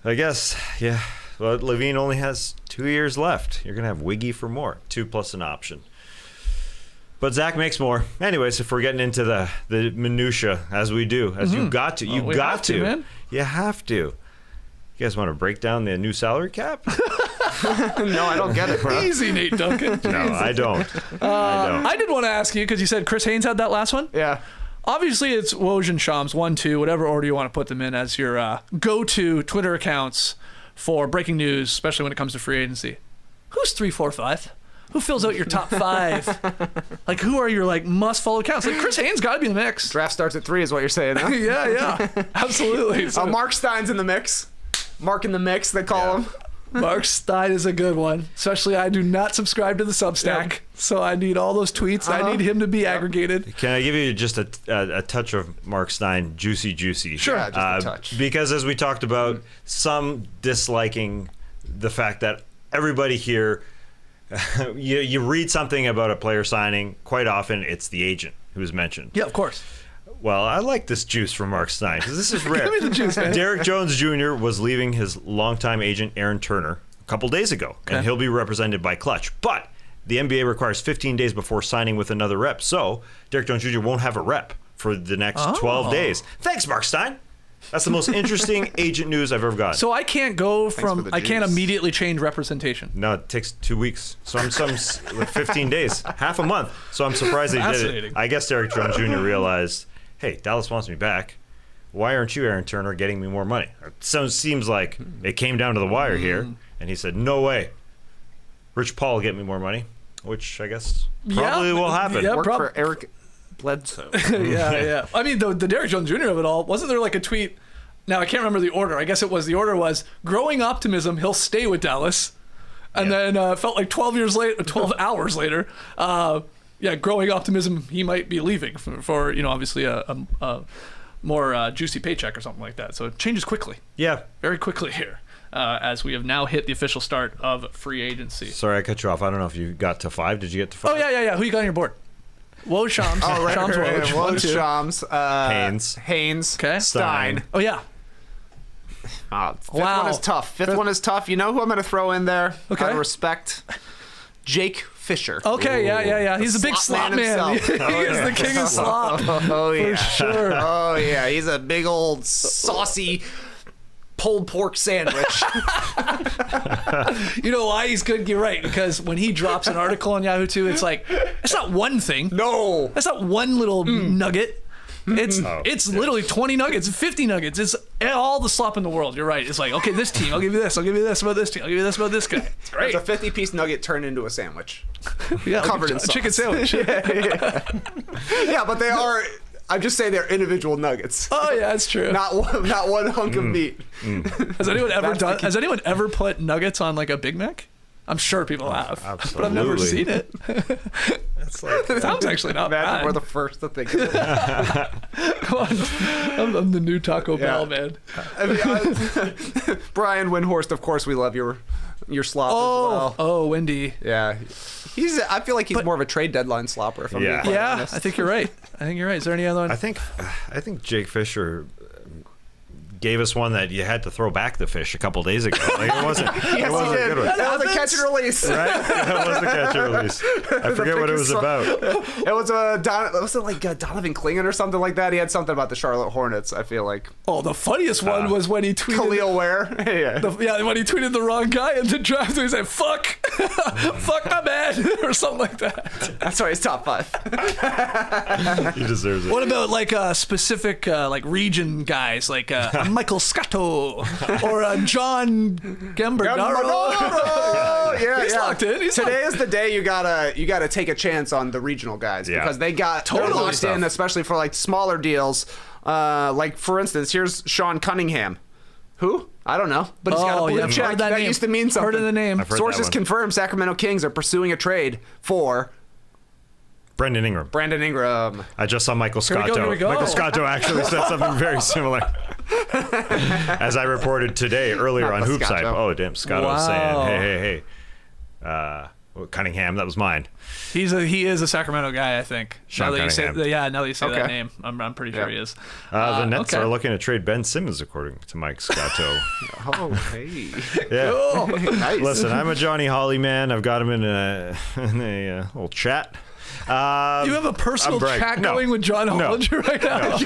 I guess, yeah. Well, Levine only has 2 years left. You're going to have Wiggy for more, 2 plus an option. But Zach makes more. Anyways, if we're getting into the minutia, as we do, as you got to, you got to, man. You have to. You guys want to break down the new salary cap? No, I don't get it, bro. Easy, Nate Duncan. No, I don't. I did want to ask you, because you said Chris Haynes had that last one? Yeah. Obviously, it's Woj and Shams, 1, 2, whatever order you want to put them in as your go-to Twitter accounts for breaking news, especially when it comes to free agency. Who's 3, 4, 5? Who fills out your top 5? Like, who are your must-follow accounts? Like, Chris Haynes got to be in the mix. Draft starts at 3 is what you're saying, huh? Yeah, absolutely. So, Mark Stein's in the mix. Mark in the mix, they call him. Mark Stein is a good one. Especially, I do not subscribe to the Substack, so I need all those tweets. I need him to be aggregated. Can I give you just a touch of Mark Stein, juicy? Sure. Yeah, just a touch. Because as we talked about, some disliking the fact that everybody here, you read something about a player signing, quite often it's the agent who's mentioned. Yeah, of course. Well, I like this juice from Mark Stein because this is rare. Give me the juice, man. Derek Jones Jr. was leaving his longtime agent Aaron Turner a couple days ago, and he'll be represented by Clutch. But the NBA requires 15 days before signing with another rep, so Derek Jones Jr. won't have a rep for the next 12 days. Thanks, Mark Stein. That's the most interesting agent news I've ever gotten. So I can't I can't immediately change representation. No, it takes 2 weeks. So I'm 15 days, half a month. So I'm surprised they did it. I guess Derek Jones Jr. realized, hey, Dallas wants me back. Why aren't you, Aaron Turner, getting me more money? So it seems like it came down to the wire here, and he said, no way. Rich Paul will get me more money, which I guess probably will happen. Yeah, Work for Eric Bledsoe. yeah. I mean, the Derek Jones Jr. of it all, wasn't there like a tweet? Now, I can't remember the order. I guess the order was, growing optimism, he'll stay with Dallas. And then felt like 12 hours later, growing optimism, he might be leaving for obviously a more juicy paycheck or something like that. So it changes quickly. Yeah. Very quickly here, as we have now hit the official start of free agency. Sorry, I cut you off. I don't know if you got to 5. Did you get to 5? Oh, yeah. Who you got on your board? Woj, Shams. Oh, right. Shams, Woj. Woj, Shams. Haynes. Okay. Stein. Oh, yeah. Fifth one is tough. Fifth one is tough. You know who I'm going to throw in there? Okay. Out of respect? Jake Fisher. Okay, yeah. He's a big slop man. He is the king of slop. Oh, yeah. For sure. Oh, yeah. He's a big old saucy pulled pork sandwich. You know why he's good? You're right, because when he drops an article on Yahoo too, it's like, it's not one thing. No. That's not one little nugget. It's literally 20 nuggets, 50 nuggets. It's all the slop in the world. You're right. It's like, okay, this team, I'll give you this. I'll give you this about this team. I'll give you this about this guy. It's great. It's a 50-piece nugget turned into a sandwich. Yeah, covered in sauce. Chicken sandwich. Yeah, but they are... I just say they're individual nuggets. Oh yeah, that's true. Not one hunk of meat. Has anyone ever put nuggets on like a Big Mac? I'm sure people have, absolutely. But I've never seen it. It sounds actually not bad. We're the first to think of it. Come on, I'm the new Taco Bell man. I mean, Brian Windhorst, of course, we love your slop as well. Oh, Wendy. Yeah, I feel like he's more of a trade deadline slopper. If I'm being quite honest. I think you're right. Is there any other one? I think Jake Fisher gave us one that you had to throw back the fish a couple days ago. Like it wasn't a good one. That was a catch and release. Right? That was a catch and release. I forget what it was about. It was Donovan Clingan or something like that? He had something about the Charlotte Hornets, I feel like. Oh, the funniest one was when he tweeted Khalil Ware. When he tweeted the wrong guy in the draft, he said, fuck my man, or something like that. That's why he's top 5. He deserves it. What about like specific like region guys, like Michael Scotto or John Gambardaro? He's locked in. Today is the day you gotta take a chance on the regional guys because they're locked in, especially for like smaller deals. Like for instance, here's Sean Cunningham. Who? I don't know, but he's got a blue check. That used to mean something. Heard of the name. Sources confirm Sacramento Kings are pursuing a trade for Brandon Ingram. I just saw Michael Scotto. Here we go. Michael Scotto actually said something very similar. As I reported today earlier on Hoopside. Oh, damn. Scotto was saying, hey. Cunningham. That was mine. He is a Sacramento guy, I think. Sean now that Cunningham. You say that name, I'm pretty sure he is. The Nets are looking to trade Ben Simmons, according to Mike Scotto. Oh, hey. Yeah. Oh, nice. Listen, I'm a Johnny Holly man. I've got him in a little chat. You have a personal chat going with John Hollinger right now?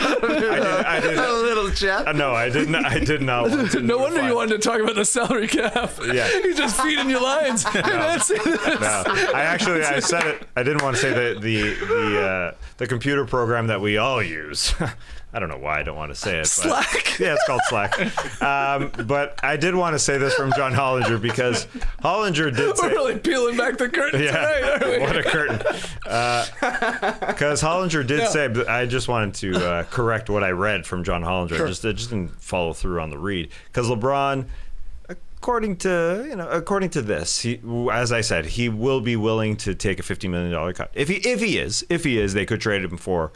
I did. A little chat? No, I did not want to. No wonder you wanted to talk about the salary cap. Yeah. He's just feeding you lines. No, I said it. I didn't want to say the computer program that we all use. I don't know why I don't want to say it. Slack. But, yeah, it's called Slack. But I did want to say this from John Hollinger because Hollinger did say... We're really peeling back the curtain tonight, aren't we? What a curtain. Because Hollinger did say, but I just wanted to correct what I read from John Hollinger. Sure. I just didn't follow through on the read. Because LeBron... According to this, he, as I said, he will be willing to take a $50 million cut. If he is, they could trade him for.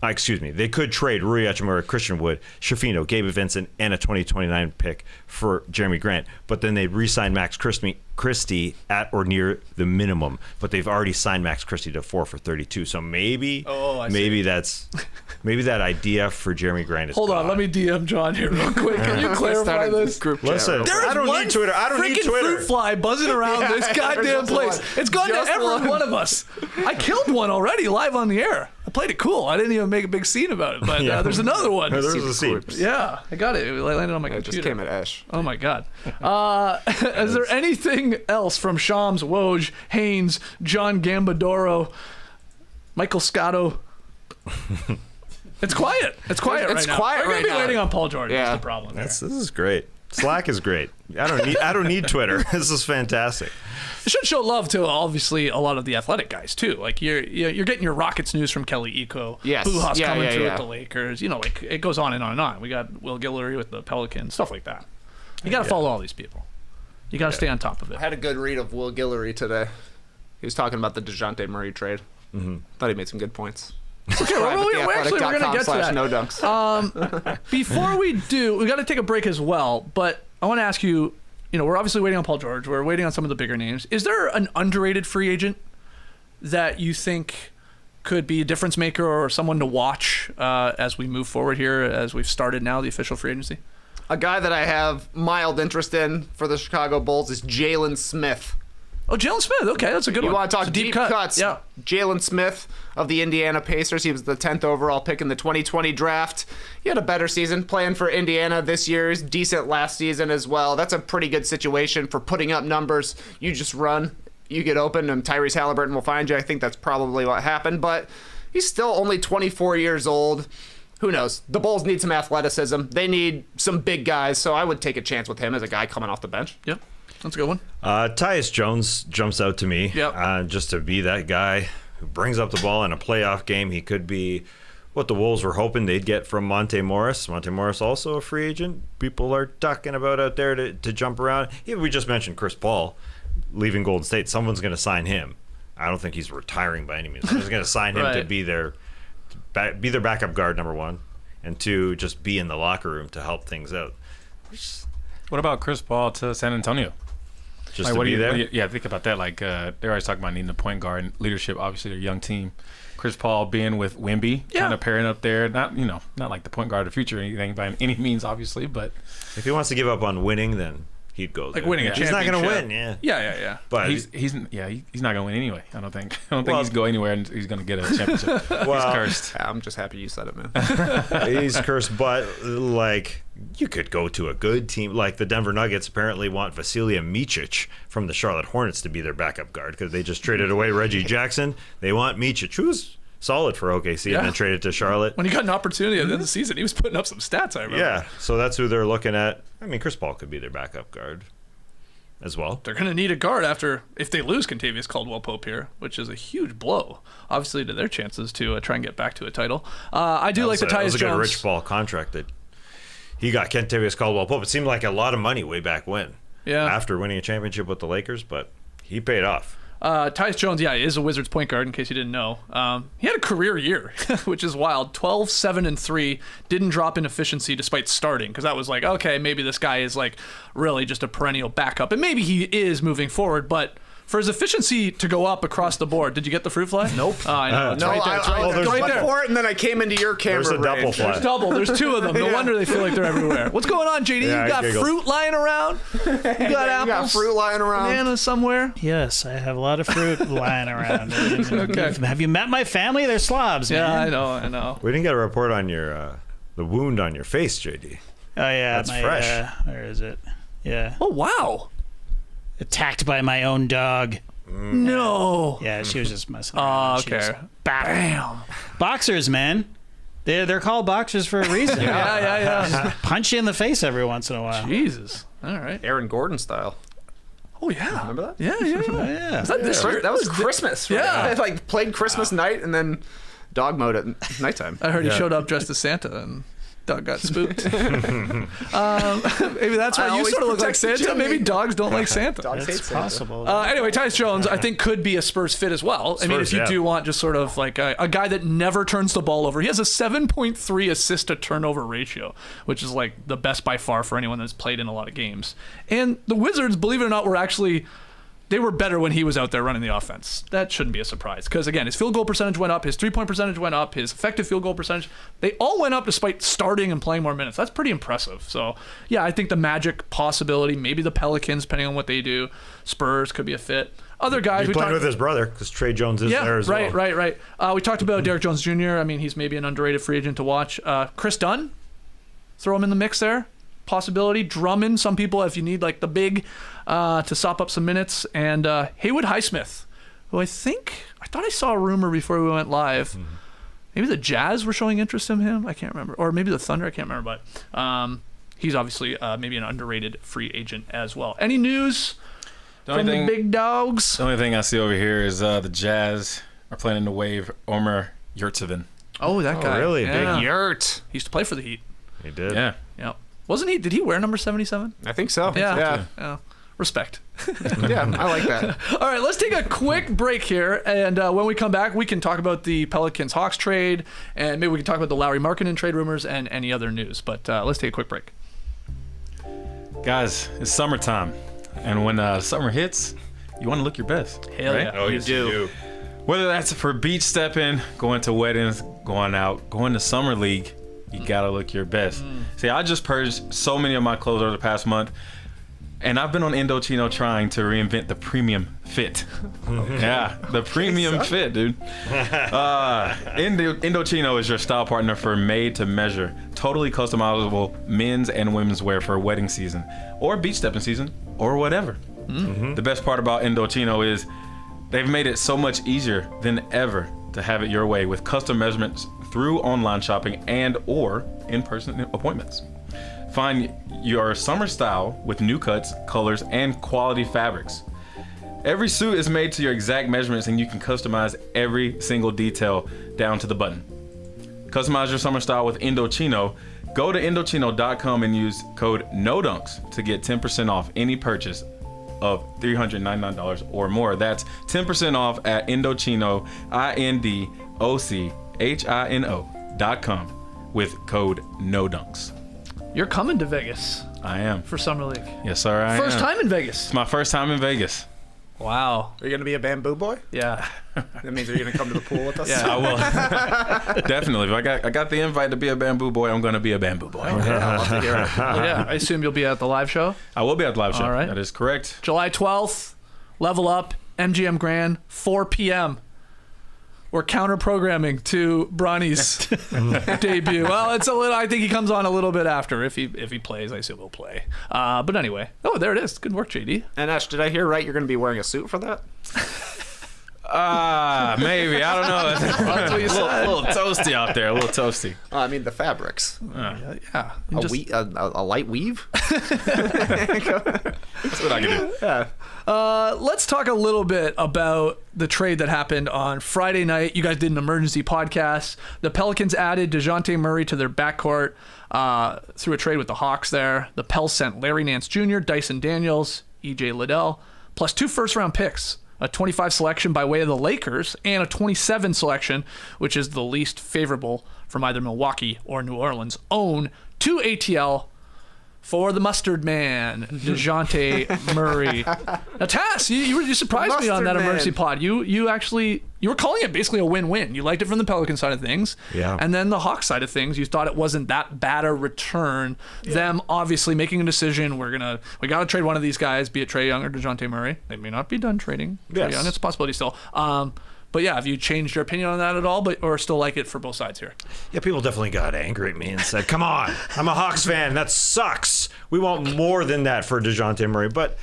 They could trade Rui Hachimura, Christian Wood, Shafino, Gabe Vincent, and a 2029 pick for Jeremy Grant. But then they re-sign Max Christie at or near the minimum. But they've already signed Max Christie to 4 for $32. So maybe that idea for Jeremy Grant is Hold on, let me DM John here real quick. Can you clarify this? Listen, I don't need Twitter. I don't need Twitter. Fruit fly buzzing around this goddamn place. It's gone to every one of us. I killed one already live on the air. I played it cool. I didn't even make a big scene about it, but there's another one. There's a scene. Yeah, I got it. It landed on my computer. It just came at Ash. Oh my god. Is there anything else from Shams, Woj, Haynes, John Gambadoro, Michael Scotto? It's quiet. It's quiet right now. Quiet We're right gonna be now. waiting on Paul George. Yeah. That's the problem. This is great. Slack is great. I don't need Twitter. This is fantastic. It should show love to obviously a lot of the athletic guys too. Like you're getting your Rockets news from Kelly Iko. Yes. Bujas coming through with the Lakers. Like it goes on and on and on. We got Will Guillory with the Pelicans, stuff like that. You got to follow all these people. You got to stay on top of it. I had a good read of Will Guillory today. He was talking about the Dejounte Murray trade. Thought he made some good points. Okay, we're going to get to that. No dunks. Before we do, we got to take a break as well. But I want to ask you, we're obviously waiting on Paul George. We're waiting on some of the bigger names. Is there an underrated free agent that you think could be a difference maker or someone to watch as we move forward here, as we've started now the official free agency? A guy that I have mild interest in for the Chicago Bulls is Jalen Smith. Oh, Jalen Smith. Okay, that's a good one. You want to talk deep cuts? Yeah. Jalen Smith of the Indiana Pacers. He was the 10th overall pick in the 2020 draft. He had a better season playing for Indiana this year. He's decent last season as well. That's a pretty good situation for putting up numbers. You just run, you get open, and Tyrese Haliburton will find you. I think that's probably what happened. But he's still only 24 years old. Who knows? The Bulls need some athleticism. They need some big guys, so I would take a chance with him as a guy coming off the bench. Yep. That's a good one. Tyus Jones jumps out to me. Yep. Just to be that guy who brings up the ball in a playoff game. He could be what the Wolves were hoping they'd get from Monte Morris. Monte Morris also a free agent. People are talking about out there to jump around. We just mentioned Chris Paul leaving Golden State. Someone's going to sign him. I don't think he's retiring by any means. Someone's going to sign him to be their backup guard, number one, and two, just be in the locker room to help things out. What about Chris Paul to San Antonio? Just to be there? Think about that. They're always talking about needing a point guard and leadership. Obviously, they're a young team. Chris Paul being with Wemby, kind of pairing up there. Not like the point guard of the future or anything by any means, obviously. But if he wants to give up on winning, then he'd go there. Like winning a championship. He's not going to win. Yeah. But he's not going to win anyway. I don't think he's going anywhere and he's going to get a championship. He's cursed. I'm just happy you said it, man. He's cursed, but you could go to a good team. Like the Denver Nuggets apparently want Vasilija Micic from the Charlotte Hornets to be their backup guard because they just traded away Reggie Jackson. They want Micic, who's solid for OKC, and then traded to Charlotte. When he got an opportunity at the end of the season, he was putting up some stats, I remember. Yeah, so that's who they're looking at. I mean, Chris Paul could be their backup guard as well. They're going to need a guard if they lose Kentavious Caldwell-Pope here, which is a huge blow, obviously, to their chances to try and get back to a title. I do like the Tyus Jones. That was a good Rich Paul contract that he got Kentavious Caldwell-Pope. It seemed like a lot of money way back when. Yeah. After winning a championship with the Lakers, but he paid off. Tyus Jones, is a Wizards point guard, in case you didn't know. He had a career year, which is wild. 12, 7, and 3. Didn't drop in efficiency despite starting, because that was okay, maybe this guy is really just a perennial backup. And maybe he is moving forward, but For his efficiency to go up across the board, did you get the fruit fly? Nope. Oh, I know. It's No, right there. It's right there. I Right went there. for it, and then I came into your camera. There's a double range. fly. Double. There's two of them. No wonder they feel like they're everywhere. What's going on, JD? Yeah, You got giggles. fruit lying around? You got You apples? got fruit lying around. Bananas somewhere? Yes, I have a lot of fruit lying around. Okay. Have you met my family? They're slobs, Yeah, man. I know. We didn't get a report on your the wound on your face, JD. Oh, yeah. That's fresh. Where is it? Yeah. Oh, wow. Attacked by my own dog. No. Yeah, she was just messing Oh, around. She okay. was Bam. Boxers, man. They're called boxers for a reason. Yeah. Punch you in the face every once in a while. Jesus. All right. Aaron Gordon style. Oh, yeah. Remember that? Yeah. Yeah. Is that this year? That was Christmas. Right? Yeah. I like played Christmas night and then dog mode at nighttime. I heard he showed up dressed as Santa and Doug got spooked. Maybe that's why you always sort of look like protect Santa. Jimmy. Maybe dogs don't like Santa. Dogs hate It's Santa. possible. Anyway, Tyus Jones, I think, could be a Spurs fit as well. I mean, Spurs, if you yeah. do want just sort of like a guy that never turns the ball over, he has a 7.3 assist to turnover ratio, which is like the best by far for anyone that's played in a lot of games. And the Wizards, believe it or not, they were better when he was out there running the offense. That shouldn't be a surprise because, again, his field goal percentage went up, his three-point percentage went up, his effective field goal percentage, they all went up despite starting and playing more minutes. That's pretty impressive. So, yeah, I think the Magic possibility, maybe the Pelicans, depending on what they do, Spurs could be a fit. Other guys He's we playing talked with his brother because Trey Jones is there as well. Right. We talked about Derek Jones Jr. I mean, he's maybe an underrated free agent to watch. Chris Dunn, throw him in the mix there. Possibility. Drummond, some people, if you need like the big to sop up some minutes. And Haywood Highsmith, who I thought I saw a rumor before we went live. Mm-hmm. Maybe the Jazz were showing interest in him. I can't remember. Or maybe the Thunder. I can't remember. But he's obviously maybe an underrated free agent as well. Any news from the big dogs? The only thing I see over here is the Jazz are planning to waive Omer Yurtseven. Oh, that guy. Really? Yeah. Big Yurt. He used to play for the Heat. He did. Yeah. Yep. Wasn't he? Did he wear number 77? I think so. Yeah. Respect. Yeah, I like that. All right, let's take a quick break here, and when we come back, we can talk about the Pelicans-Hawks trade, and maybe we can talk about the Lowry Markkanen trade rumors and any other news. But let's take a quick break. Guys, it's summertime, and when summer hits, you want to look your best. Hell right? yeah. Oh, yes, you do. Whether that's for beach stepping, going to weddings, going out, going to summer league, you gotta look your best. See, I just purged so many of my clothes over the past month, and I've been on Indochino trying to reinvent the premium fit. Yeah, the premium fit, dude. Indochino is your style partner for made-to-measure, totally customizable men's and women's wear for wedding season, or beach stepping season, or whatever. The best part about Indochino is they've made it so much easier than ever to have it your way with custom measurements through online shopping and or in-person appointments. Find your summer style with new cuts, colors, and quality fabrics. Every suit is made to your exact measurements and you can customize every single detail down to the button. Customize your summer style with Indochino. Go to Indochino.com and use code NODUNKS to get 10% off any purchase of $399 or more. That's 10% off at Indochino, INDOCHINO.com with code NODUNKS. You're coming to Vegas I am. for Summer League. Yes, sir, I First am. time in Vegas. It's my first time in Vegas. Wow. Are you going to be a bamboo boy? Yeah. That means you're going to come to the pool with us? Yeah. I will. Definitely. If I got the invite to be a bamboo boy, I'm going to be a bamboo boy. Yeah, I'll take it right. Well, yeah. I assume you'll be at the live show. I will be at the live show. All right. That is correct. July 12th, Level Up, MGM Grand, 4 p.m. We're counter-programming to Bronny's debut. Well, it's a little. I think he comes on a little bit after. If he plays, I assume he'll play. But anyway. Oh, there it is. Good work, JD. And Ash, did I hear right? You're going to be wearing a suit for that? Maybe. I don't know. That's what you said. a little toasty out there. A little toasty. I mean, the fabrics. Yeah. A light weave? That's what I can do. Yeah. Let's talk a little bit about the trade that happened on Friday night. You guys did an emergency podcast. The Pelicans added Dejounte Murray to their backcourt through a trade with the Hawks there. The Pels sent Larry Nance Jr., Dyson Daniels, E.J. Liddell, plus 2 first-round picks, a 25 selection by way of the Lakers, and a 27 selection, which is the least favorable from either Milwaukee or New Orleans, own 2 ATL for the Mustard Man, Dejounte Murray. Now, Tass, you surprised me on that emergency pod. You were calling it basically a win-win. You liked it from the Pelican side of things. Yeah. And then the Hawks side of things, you thought it wasn't that bad a return. Yeah. Them obviously making a decision. We got to trade one of these guys, be it Trae Young or Dejounte Murray. They may not be done trading Trae Young. It's a possibility still. But yeah, have you changed your opinion on that at all, or still like it for both sides here? Yeah, people definitely got angry at me and said, come on, I'm a Hawks fan. That sucks. We want more than that for Dejounte Murray. But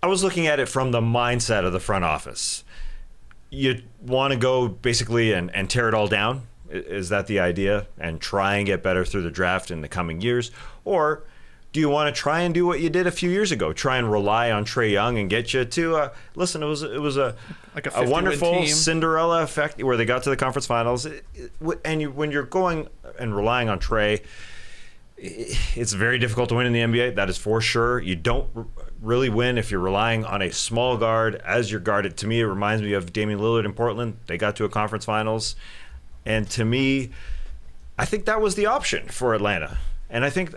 I was looking at it from the mindset of the front office. You want to go basically and tear it all down? Is that the idea? And try and get better through the draft in the coming years? Or do you want to try and do what you did a few years ago? Try and rely on Trae Young and get you to listen. It was a wonderful Cinderella effect where they got to the conference finals. When you're going and relying on Trae, it's very difficult to win in the NBA. That is for sure. You don't really win if you're relying on a small guard as your guard. To me, it reminds me of Damian Lillard in Portland. They got to a conference finals, and to me, I think that was the option for Atlanta. And I think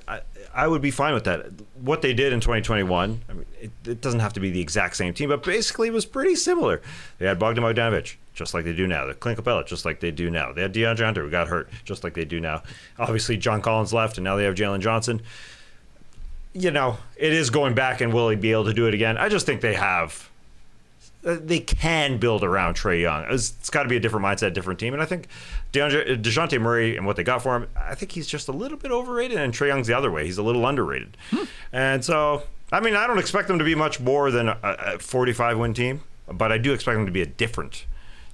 I would be fine with that. What they did in 2021, I mean, it doesn't have to be the exact same team, but basically it was pretty similar. They had Bogdan Bogdanovic, just like they do now. They had Clint Capella, just like they do now. They had DeAndre Hunter, who got hurt, just like they do now. Obviously, John Collins left, and now they have Jalen Johnson. It is going back, and will he be able to do it again? I just think they can build around Trae Young. It's got to be a different mindset, different team. And I think Dejounte Murray and what they got for him, I think he's just a little bit overrated, and Trae Young's the other way. He's a little underrated. And so, I mean, I don't expect them to be much more than a 45-win team, but I do expect them to be a different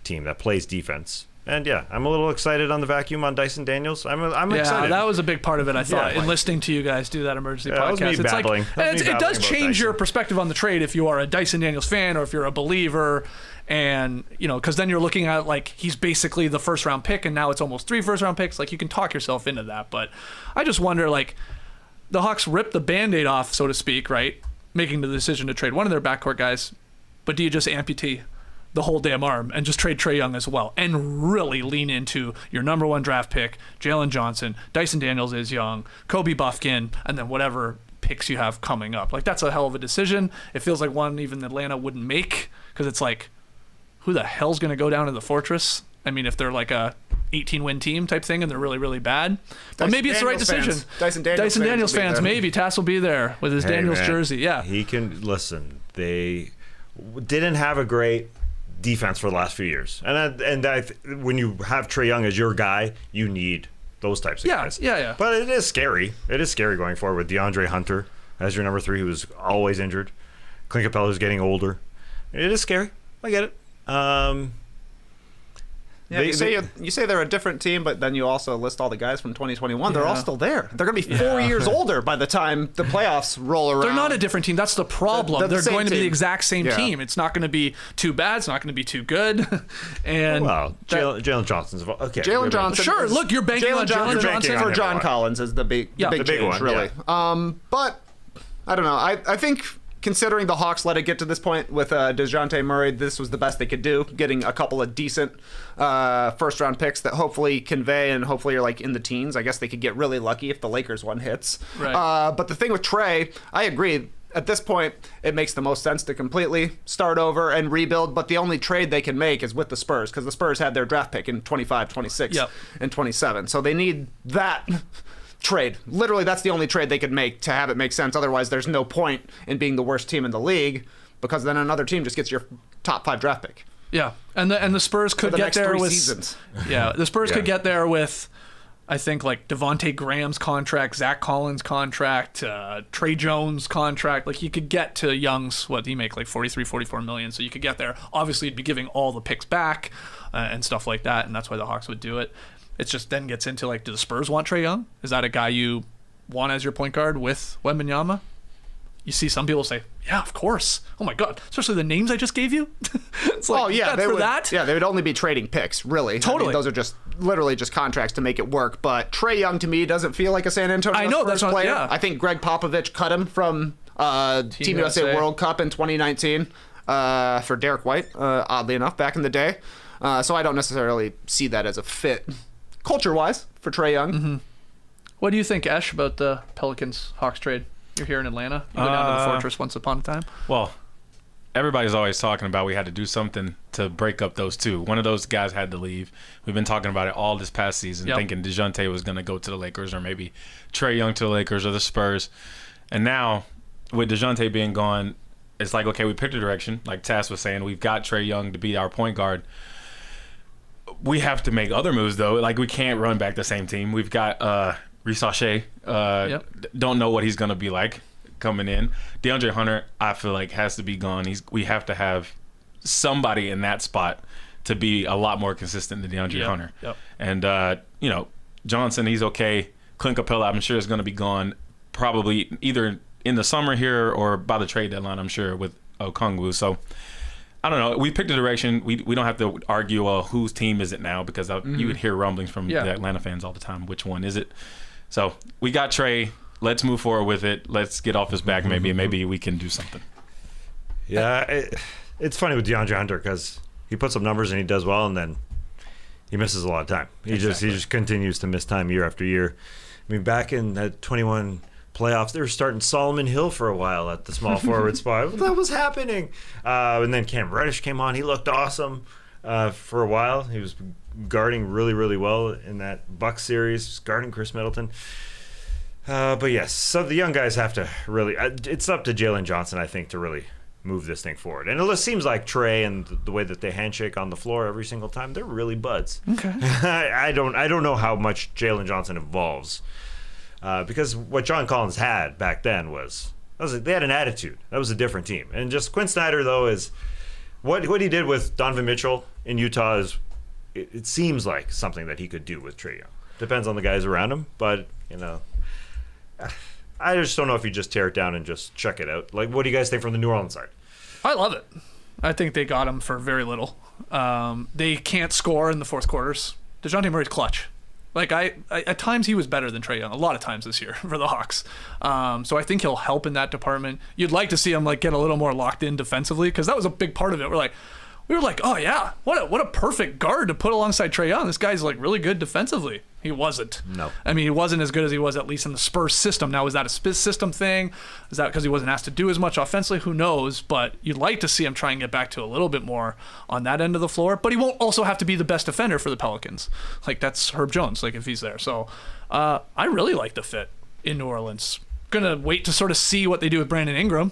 team that plays defense. And yeah, I'm a little excited on the vacuum on Dyson Daniels. I'm excited. That was a big part of it, I thought, in listening to you guys do that emergency podcast. That was me babbling. It does change your perspective on the trade if you are a Dyson Daniels fan or if you're a believer. And, because then you're looking at, like, he's basically the first-round pick, and now it's almost 3 first-round picks. Like, you can talk yourself into that. But I just wonder, like, the Hawks ripped the Band-Aid off, so to speak, right, making the decision to trade one of their backcourt guys. But do you just amputate the whole damn arm and just trade Trae Young as well and really lean into your number 1 draft pick, Jalen Johnson, Dyson Daniels is young, Kobe Buffkin, and then whatever picks you have coming up? Like, that's a hell of a decision. It feels like one even Atlanta wouldn't make, because it's like, who the hell's going to go down to the Fortress? I mean, if they're like a 18-win team type thing and they're really, really bad. But maybe it's the right decision. Dyson Daniels fans, maybe. Tass will be there with his Daniels jersey. Yeah. He can, listen, they didn't have a great defense for the last few years, and when you have Trae Young as your guy, you need those types of guys. Yeah. But it is scary. It is scary going forward with DeAndre Hunter as your number 3, who is always injured. Clint Capella, who's getting older. It is scary. I get it. You say they're a different team, but then you also list all the guys from 2021. They're all still there. They're going to be 4 years older by the time the playoffs roll around. They're not a different team. That's the problem. They're going to be the exact same team. It's not going to be too bad. It's not going to be too good. And Jalen Johnson's okay. Jalen Johnson. Sure. Look, you're banking on Jalen Johnson for John Collins is the big change, one, really. Yeah. But I don't know. I think, considering the Hawks let it get to this point with Dejounte Murray, this was the best they could do, getting a couple of decent first-round picks that hopefully convey and hopefully are like in the teens. I guess they could get really lucky if the Lakers one hits. Right. But the thing with Trae, I agree. At this point, it makes the most sense to completely start over and rebuild, but the only trade they can make is with the Spurs, because the Spurs had their draft pick in 25, 26, and 27. So they need that trade. Literally, that's the only trade they could make to have it make sense. Otherwise, there's no point in being the worst team in the league, because then another team just gets your top 5 draft pick. Yeah, and the Spurs could get there with seasons. Yeah, the Spurs could get there with, I think, like Devontae Graham's contract, Zach Collins' contract, Trey Jones' contract. Like, you could get to Young's, what he make, like 43, 44 million. So you could get there. Obviously, you'd be giving all the picks back and stuff like that, and that's why the Hawks would do it. It just then gets into, like, do the Spurs want Trae Young? Is that a guy you want as your point guard with Wembanyama? You see some people say, yeah, of course. Oh, my God. Especially the names I just gave you. It's like, that? Yeah, they would only be trading picks, really. Totally. I mean, those are just literally just contracts to make it work. But Trae Young, to me, doesn't feel like a San Antonio Spurs player. Yeah. I think Greg Popovich cut him from Team USA World Cup in 2019 for Derek White, oddly enough, back in the day. So I don't necessarily see that as a fit culture-wise for Trae Young. What do you think, Ash, about the Pelicans-Hawks trade? You're here in Atlanta. You go down to the Fortress once upon a time. Well, everybody's always talking about we had to do something to break up those two. One of those guys had to leave. We've been talking about it all this past season, thinking Dejounte was going to go to the Lakers or maybe Trae Young to the Lakers or the Spurs. And now, with Dejounte being gone, it's like, okay, we picked a direction. Like Tass was saying, we've got Trae Young to be our point guard. We have to make other moves, though. Like, we can't run back the same team. We've got Risache. Don't know what he's going to be like coming in. DeAndre Hunter, I feel like, has to be gone. We have to have somebody in that spot to be a lot more consistent than DeAndre Hunter. And, Johnson, he's okay. Clint Capella, I'm sure, is going to be gone probably either in the summer here or by the trade deadline, I'm sure, with Okongwu. So, I don't know. We picked a direction. We don't have to argue whose team is it now, because you would hear rumblings from the Atlanta fans all the time. Which one is it? So we got Trae. Let's move forward with it. Let's get off his back. Maybe we can do something. Yeah, it's funny with DeAndre Hunter because he puts up numbers and he does well, and then he misses a lot of time. He just continues to miss time year after year. I mean, back in that 21 playoffs, they were starting Solomon Hill for a while at the small forward spot. What was happening? And then Cam Reddish came on. He looked awesome for a while. He was guarding really, really well in that Bucks series, guarding Chris Middleton. But yes, so the young guys have to really it's up to Jalen Johnson, I think, to really move this thing forward. And it seems like Trae and the way that they handshake on the floor every single time, they're really buds. Okay. I don't know how much Jalen Johnson evolves. Because what John Collins had back then they had an attitude. That was a different team. And just Quinn Snyder, though, is what he did with Donovan Mitchell in Utah is it seems like something that he could do with Trae Young. Depends on the guys around him, but I just don't know if you just tear it down and just check it out. Like, what do you guys think from the New Orleans side? I love it. I think they got him for very little. They can't score in the fourth quarters. Dejounte Murray's clutch. Like, at times he was better than Trae Young. A lot of times this year for the Hawks. So I think he'll help in that department. You'd like to see him get a little more locked in defensively, because that was a big part of it. We were like, oh yeah, what a perfect guard to put alongside Trae Young. This guy's really good defensively. He wasn't. No. I mean, he wasn't as good as he was at least in the Spurs system. Now, is that a system thing? Is that because he wasn't asked to do as much offensively? Who knows? But you'd like to see him try and get back to a little bit more on that end of the floor. But he won't also have to be the best defender for the Pelicans. That's Herb Jones, if he's there. So I really like the fit in New Orleans. Gonna wait to sort of see what they do with Brandon Ingram.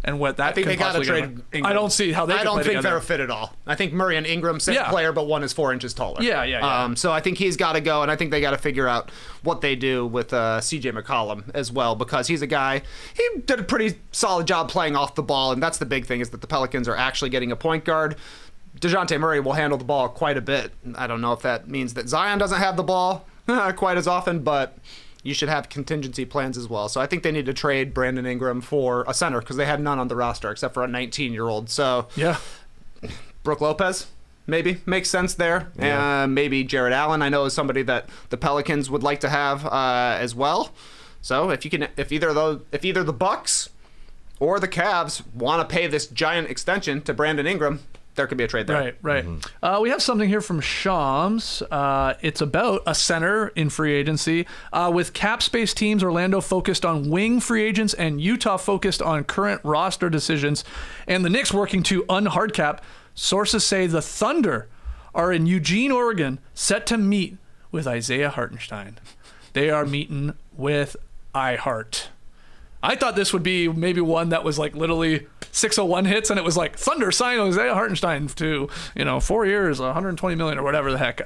And what that I think they got to trade Ingram. I don't see how they. I don't think they're a fit at all. I think Murray and Ingram, same player, but one is 4 inches taller. Yeah. So I think he's got to go, and I think they got to figure out what they do with C.J. McCollum as well, because he's a guy. He did a pretty solid job playing off the ball, and that's the big thing, is that the Pelicans are actually getting a point guard. Dejounte Murray will handle the ball quite a bit. I don't know if that means that Zion doesn't have the ball quite as often, but you should have contingency plans as well. So I think they need to trade Brandon Ingram for a center, because they had none on the roster except for a 19-year-old. So yeah, Brook Lopez maybe makes sense there. Yeah. Maybe Jared Allen, I know, is somebody that the Pelicans would like to have as well. So if either the Bucks or the Cavs want to pay this giant extension to Brandon Ingram, there could be a trade there. Right. Mm-hmm. We have something here from Shams. It's about a center in free agency. With cap space teams, Orlando focused on wing free agents and Utah focused on current roster decisions, and the Knicks working to unhard cap. Sources say the Thunder are in Eugene, Oregon, set to meet with Isaiah Hartenstein. They are meeting with iHeart. I thought this would be maybe one that was literally 601 hits, and it was Thunder sign Isaiah Hartenstein to 4 years, 120 million or whatever the heck.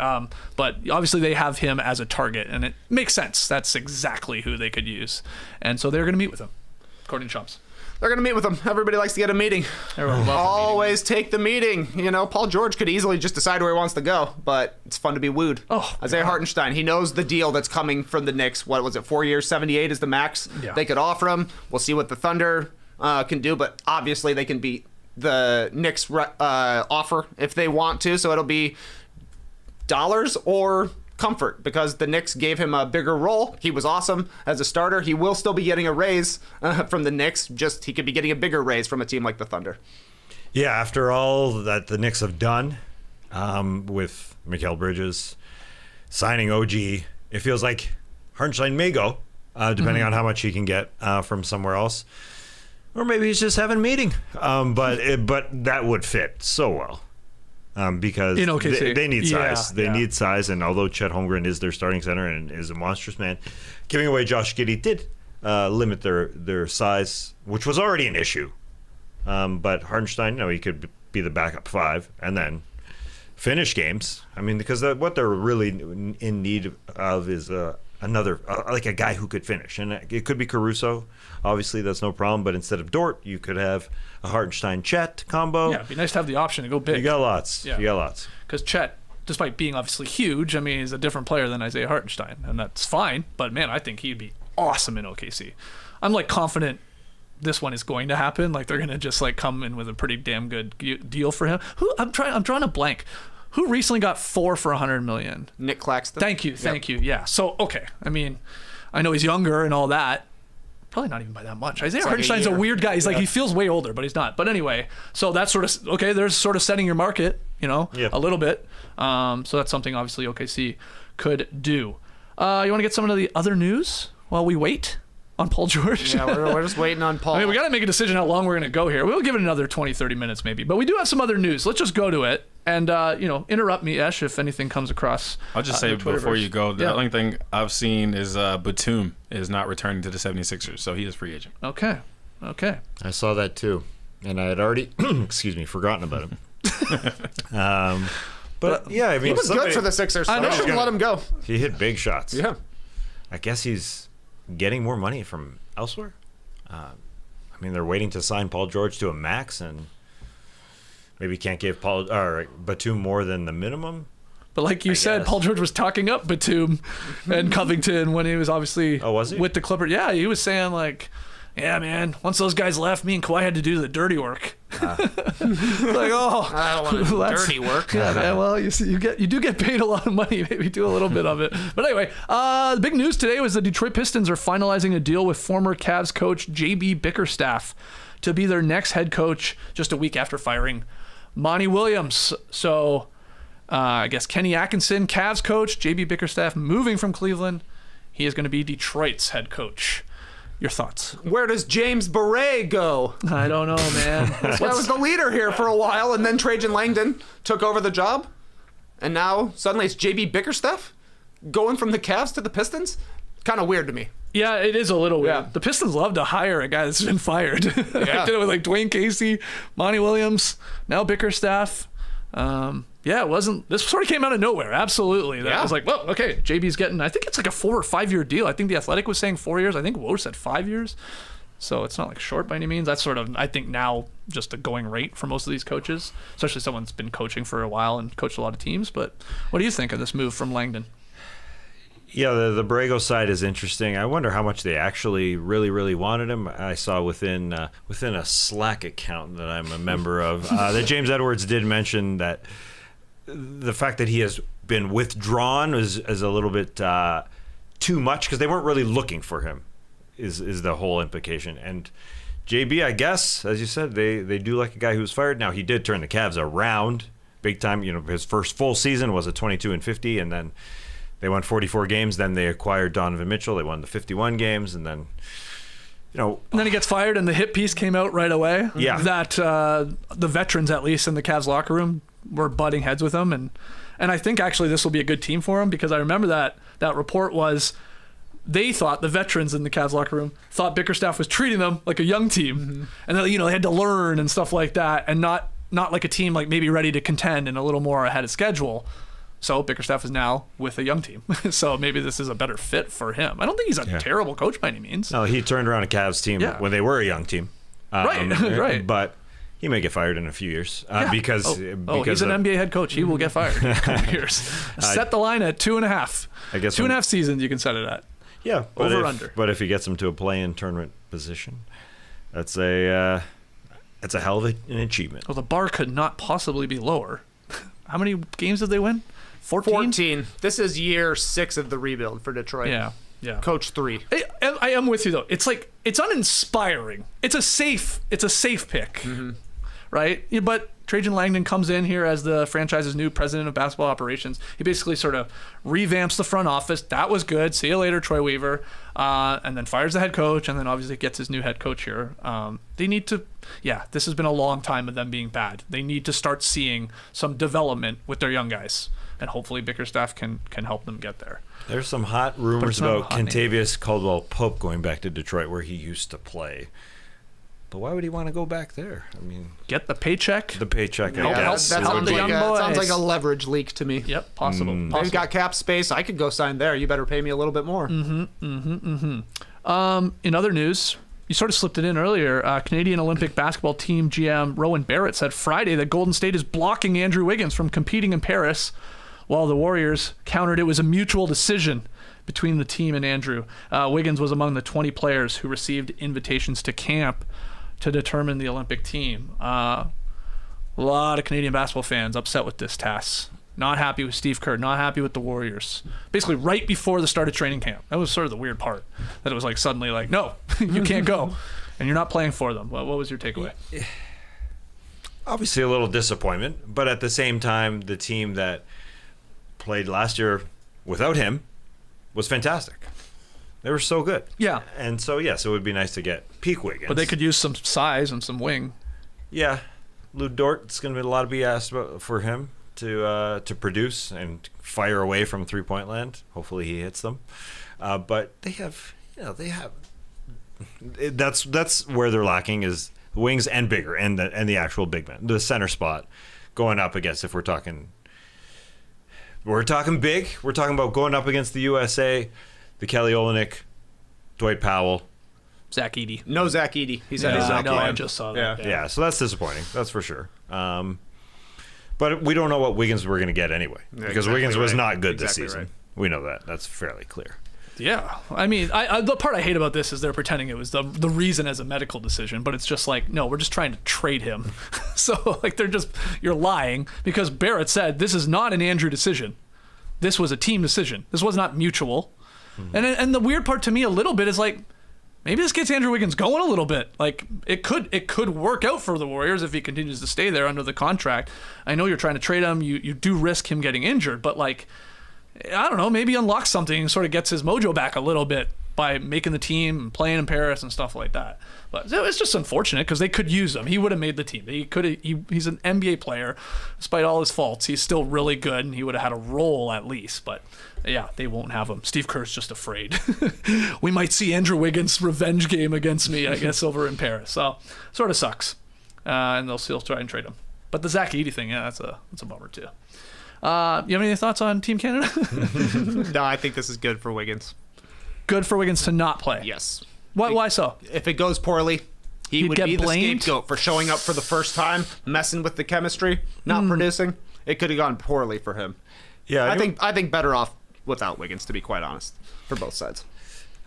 But obviously they have him as a target, and it makes sense. That's exactly who they could use, and so they're going to meet with him, according to Chumps. They're going to meet with him. Everybody likes to get a meeting. Always take the meeting. Paul George could easily just decide where he wants to go, but it's fun to be wooed. Isaiah Hartenstein, he knows the deal that's coming from the Knicks. What was it, 4 years, 78 is the max they could offer him. We'll see what the Thunder can do, but obviously they can beat the Knicks offer if they want to, so it'll be dollars or comfort, because the Knicks gave him a bigger role. He was awesome as a starter. He will still be getting a raise from the Knicks, just he could be getting a bigger raise from a team like the Thunder. Yeah, after all that the Knicks have done with Mikal Bridges, signing OG, it feels like Hardenstein may go, depending on how much he can get from somewhere else. Or maybe he's just having a meeting. But that would fit so well. Because they need size. They need size, and although Chet Holmgren is their starting center and is a monstrous man, giving away Josh Giddey did limit their size, which was already an issue. But Hardenstein, he could be the backup 5 and then finish games. I mean, because what they're really in need of is another, like a guy who could finish. And it could be Caruso. Obviously, that's no problem. But instead of Dort, you could have a Hardenstein-Chet combo. Yeah, it'd be nice to have the option to go big. You got lots. Yeah. You got lots. Because Chet, despite being obviously huge, I mean, he's a different player than Isaiah Hartenstein. And that's fine. But, man, I think he'd be awesome in OKC. I'm, confident this one is going to happen. They're going to just, come in with a pretty damn good deal for him. I'm drawing a blank. Who recently got 4 for $100 million? Nick Claxton. Thank you. Yeah. So, okay. I mean, I know he's younger and all that. Probably not even by that much. Isaiah Hartenstein's a weird guy. He's he feels way older, but he's not. But anyway, so that's sort of, okay, there's sort of setting your market, a little bit. So that's something obviously OKC could do. You want to get some of the other news while we wait on Paul George? Yeah, we're just waiting on Paul. I mean, we got to make a decision how long we're going to go here. We'll give it another 20, 30 minutes maybe. But we do have some other news. Let's just go to it. And, interrupt me, Esh, if anything comes across. I'll just say before you go, the only thing I've seen is Batum is not returning to the 76ers, so he is free agent. Okay. I saw that too. And I had already, forgotten about him. But yeah, I mean, he was good for the Sixers. I shouldn't let him go. He hit big shots. Yeah. I guess he's getting more money from elsewhere. They're waiting to sign Paul George to a max, and maybe can't give Batum more than the minimum. But like you said, Paul George was talking up Batum and Covington when he was obviously with the Clippers. Yeah, he was saying yeah, man, once those guys left, me and Kawhi had to do the dirty work. I don't want to do dirty work. Yeah, man, well, you do get paid a lot of money. Maybe do a little bit of it. But anyway, the big news today was the Detroit Pistons are finalizing a deal with former Cavs coach J.B. Bickerstaff to be their next head coach just a week after firing Monty Williams. So I guess Kenny Atkinson, Cavs coach, J.B. Bickerstaff moving from Cleveland. He is going to be Detroit's head coach. Your thoughts? Where does James Beret go? I don't know, man. This guy was the leader here for a while, and then Trajan Langdon took over the job. And now suddenly it's J.B. Bickerstaff going from the Cavs to the Pistons? Kind of weird to me. Yeah, it is a little weird. Yeah. The Pistons love to hire a guy that's been fired. Yeah. Did it with Dwayne Casey, Monty Williams, now Bickerstaff. It wasn't. This sort of came out of nowhere. Absolutely. That was well, okay. JB's getting. I think it's a 4 or 5 year deal. I think the Athletic was saying 4 years. I think Woj said 5 years. So it's not short by any means. That's sort of, I think, now just a going rate for most of these coaches, especially someone that's been coaching for a while and coached a lot of teams. But what do you think of this move from Langdon? Yeah, the Borrego side is interesting. I wonder how much they actually really wanted him. I saw within a Slack account that I'm a member of that James Edwards did mention that the fact that he has been withdrawn is a little bit too much because they weren't really looking for him is the whole implication. And JB, I guess, as you said, they do like a guy who was fired. Now, he did turn the Cavs around big time. His first full season was a 22-50, and then they won 44 games. Then they acquired Donovan Mitchell. They won the 51 games, and then and then he gets fired, and the hit piece came out right away. Yeah, that the veterans, at least in the Cavs locker room, were butting heads with him, and I think actually this will be a good team for him because I remember that report was they thought the veterans in the Cavs locker room thought Bickerstaff was treating them like a young team, and then, they had to learn and stuff like that, and not like a team maybe ready to contend and a little more ahead of schedule. So Bickerstaff is now with a young team. So maybe this is a better fit for him. I don't think he's a terrible coach by any means. No, he turned around a Cavs team when they were a young team. Right. But he may get fired in a few years because he's an NBA head coach. He will get fired in a couple years. Set the line at 2.5. I guess 2.5 seasons you can set it at. Yeah, under. But if he gets him to a play-in tournament position, that's a hell of an achievement. Well, the bar could not possibly be lower. How many games did they win? 14? This is year 6 of the rebuild for Detroit. Yeah. Coach 3. I am with you though. It's uninspiring. It's a safe pick, right? But Trajan Langdon comes in here as the franchise's new president of basketball operations. He basically sort of revamps the front office. That was good. See you later, Troy Weaver. And then fires the head coach, and then obviously gets his new head coach here. They need to, this has been a long time of them being bad. They need to start seeing some development with their young guys, and hopefully Bickerstaff can help them get there. There's some hot rumors about Kentavious Caldwell-Pope going back to Detroit where he used to play. But why would he want to go back there? I mean, get the paycheck. The paycheck, I guess. That sounds like a leverage leak to me. Yep, possible. They've got cap space. I could go sign there. You better pay me a little bit more. In other news, you sort of slipped it in earlier. Canadian Olympic basketball team GM Rowan Barrett said Friday that Golden State is blocking Andrew Wiggins from competing in Paris, while the Warriors countered it was a mutual decision between the team and Andrew. Wiggins was among the 20 players who received invitations to camp to determine the Olympic team. A lot of Canadian basketball fans upset with this task. Not happy with Steve Kerr, not happy with the Warriors. Basically, right before the start of training camp. That was sort of the weird part. That it was like suddenly like, no, you can't go. And you're not playing for them. What was your takeaway? Obviously a little disappointment, but at the same time, the team that played last year without him was fantastic. They were so good. Yeah. And so, yes, it would be nice to get peak Wiggins. But they could use some size and some wing. Yeah. Lou Dort, it's going to be a lot to be asked about for him to produce and fire away from three-point land. Hopefully he hits them. But they have, that's where they're lacking is wings and bigger and the actual big man. The center spot going up against, if we're talking big, we're talking about going up against the USA, the Kelly Olynyk, Dwight Powell. Zach Edey. No Zach Edey. He's at his I just saw that. Yeah, so that's disappointing. That's for sure. But we don't know what Wiggins we're going to get anyway. Because Wiggins was not good this season. Right. We know that. That's fairly clear. Yeah. I mean, the part I hate about this is they're pretending it was the reason as a medical decision, but it's just like, no, we're just trying to trade him. So, like, you're lying because Barrett said this is not an Andrew decision. This was a team decision. This was not mutual. Mm-hmm. And the weird part to me a little bit is like, maybe this gets Andrew Wiggins going a little bit. Like it could work out for the Warriors if he continues to stay there under the contract. I know you're trying to trade him. You do risk him getting injured, but like, I don't know, maybe unlocks something and sort of gets his mojo back a little bit by making the team and playing in Paris and stuff like that. But it's just unfortunate because they could use him. He would have made the team. He's an NBA player. Despite all his faults, he's still really good and he would have had a role at least. But yeah, they won't have him. Steve Kerr's just afraid. We might see Andrew Wiggins' revenge game against me, I guess, over in Paris. So sort of sucks. And they'll still try and trade him. But the Zach Edey thing, that's a bummer too. You have any thoughts on Team Canada? No, I think this is good for Wiggins. Good for Wiggins to not play? Yes. Why so? If it goes poorly, he would be blamed? the scapegoat for showing up for the first time, messing with the chemistry, not producing. It could have gone poorly for him. Yeah, I think better off without Wiggins, to be quite honest, for both sides.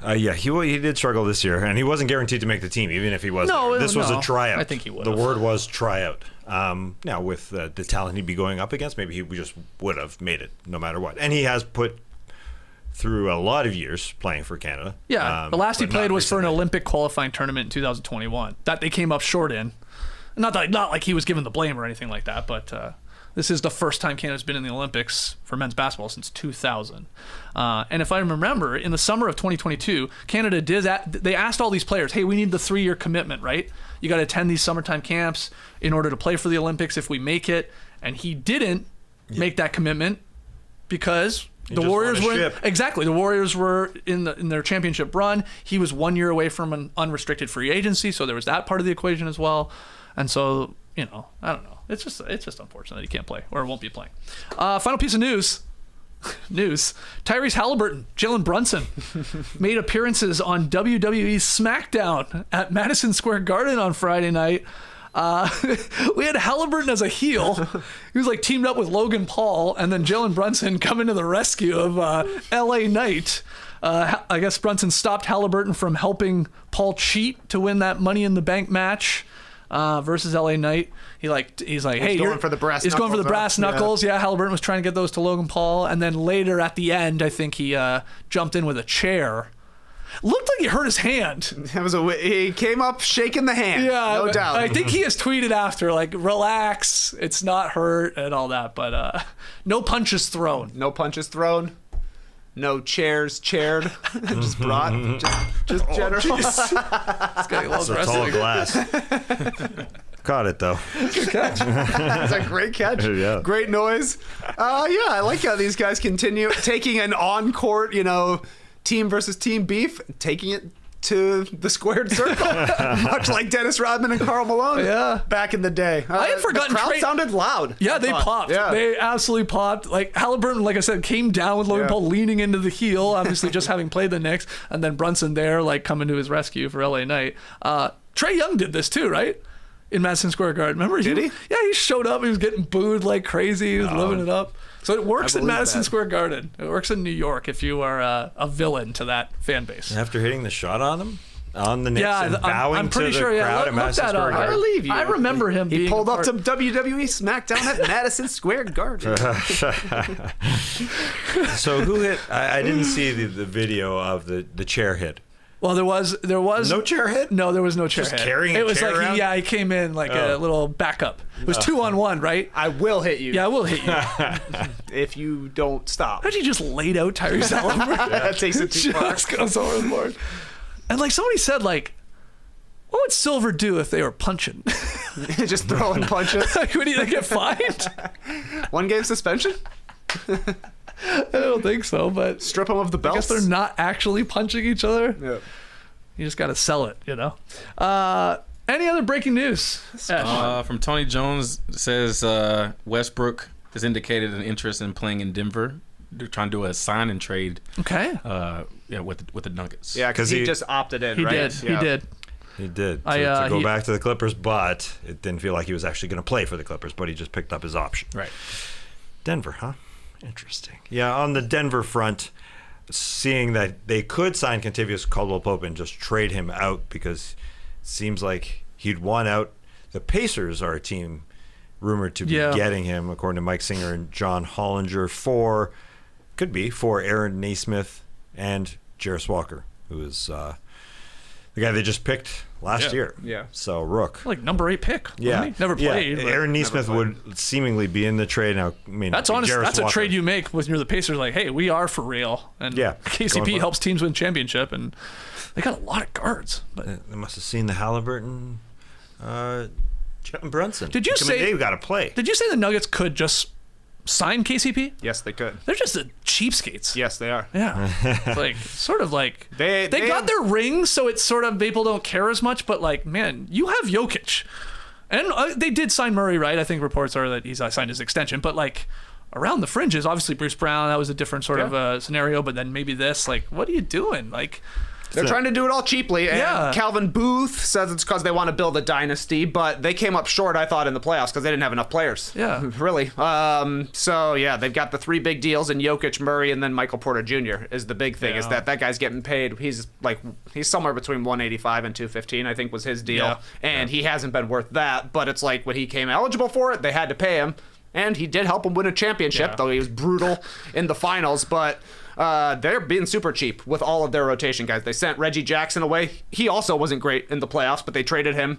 He did struggle this year, and he wasn't guaranteed to make the team, even if he was there. This was a tryout. I think he would. The word was tryout. Now, with the talent he'd be going up against, maybe he just would have made it no matter what. And he has put through a lot of years playing for Canada. Yeah, the last he played was for an Olympic qualifying tournament in 2021 that they came up short in. Not like he was given the blame or anything like that, but this is the first time Canada's been in the Olympics for men's basketball since 2000. And if I remember, in the summer of 2022, Canada they asked all these players, hey, we need the 3-year commitment, right? You got to attend these summertime camps in order to play for the Olympics if we make it. And he didn't make that commitment because the Warriors were the Warriors were in their championship run. He was 1 year away from an unrestricted free agency, so there was that part of the equation as well. And so, I don't know. It's just unfortunate that he can't play or won't be playing. Final piece of news. Tyrese Haliburton, Jalen Brunson made appearances on WWE SmackDown at Madison Square Garden on Friday night. We had Haliburton as a heel. He was like teamed up with Logan Paul, and then Jalen Brunson coming to the rescue of LA Knight. I guess Brunson stopped Haliburton from helping Paul cheat to win that Money in the Bank match versus LA Knight. He's like, hey, he's going for the brass. He's going for the brass knuckles. Yeah, Haliburton was trying to get those to Logan Paul, and then later at the end, I think he jumped in with a chair. Looked like he hurt his hand. He came up shaking the hand. Yeah, no doubt. I think he has tweeted after, like, relax, it's not hurt and all that, but no punches thrown. No punches thrown. No chairs chaired. Just brought. Just general. This guy loves It's a tall wrestling. glass. Caught it though. Good catch. It's a great catch. Yeah. Great noise. I like how these guys continue taking an on-court, team versus team beef, taking it to the squared circle, much like Dennis Rodman and Karl Malone back in the day. I had forgotten the crowd sounded loud. Yeah, they popped. Yeah. They absolutely popped. Like Haliburton, like I said, came down with Logan Paul leaning into the heel, obviously just having played the Knicks, and then Brunson there, like coming to his rescue for LA Knight. Trae Young did this too, right? In Madison Square Garden. Remember? Did he? Yeah, he showed up. He was getting booed like crazy. He was living it up. So it works in Madison Square Garden. It works in New York if you are a villain to that fan base. After hitting the shot on him, on the Knicks, and bowing I'm pretty to the sure. crowd at Look Madison that Square up. Garden. I believe you. I remember him. He being pulled a up part- to WWE SmackDown at Madison Square Garden. So who hit? I didn't see the video of the chair hit. Well, there was No chair hit? No, there was no chair Just hit. carrying a it was chair like around? he came in like a little backup. It was 2-on-1, right? I will hit you. Yeah, I will hit you. If you don't stop. How'd you just laid out Tyrese Haliburton? That takes it too far. Just goes overboard. And like somebody said, like, what would Silver do if they were punching? Just throwing punches. Like, would he get fined? 1 game suspension? I don't think so, but Strip them of the I guess belts? they're not actually punching each other. Yeah. You just got to sell it, Any other breaking news? From Tony Jones, it says Westbrook has indicated an interest in playing in Denver. They're trying to do a sign and trade. Okay. With the Nuggets. Yeah, because he just opted in, He right? did. Yeah. He did. He did I, to go he- back to the Clippers, but it didn't feel like he was actually going to play for the Clippers. But he just picked up his option. Right. Denver, huh? Interesting. Yeah, on the Denver front, seeing that they could sign Kentavious Caldwell-Pope and just trade him out because it seems like he'd want out. The Pacers are a team rumored to be getting him, according to Mike Singer and John Hollinger, for Aaron Naismith and Jarris Walker, who is the guy they just picked last year. Yeah. So Rook. Like number 8 pick. Yeah. Wasn't he? Never played. but- Aaron Naismith would seemingly be in the trade now. I mean, That's honest. Jarris That's a Walker. trade you make when you're the Pacers. Like, hey, we are for real. And Yeah, going KCP for it. helps teams win championship, and they got a lot of guards. But They must have seen the Haliburton, Brunson. Did you I mean, say- they've got to play? did you say the Nuggets could just sign KCP? Yes, they could. They're just the cheapskates. Yes, they are. Yeah. It's like sort of like They got have- their rings, so it's sort of people don't care as much. But like, man, you have Jokic, and they did sign Murray, right? I think reports are that he's signed his extension. But like around the fringes, obviously Bruce Brown, that was a different sort of scenario. But then maybe this, like, what are you doing? Like, They're trying to do it all cheaply, and Yeah. Calvin Booth says it's because they want to build a dynasty, but they came up short, I thought, in the playoffs because they didn't have enough players. Yeah. Really. So, yeah, they've got the 3 big deals in Jokic, Murray, and then Michael Porter Jr. is the big thing, is that guy's getting paid. He's somewhere between 185 and 215, I think was his deal, and he hasn't been worth that, but it's like when he came eligible for it, they had to pay him, and he did help him win a championship, though he was brutal in the finals, but... they're being super cheap with all of their rotation guys. They sent Reggie Jackson away. He also wasn't great in the playoffs, but they traded him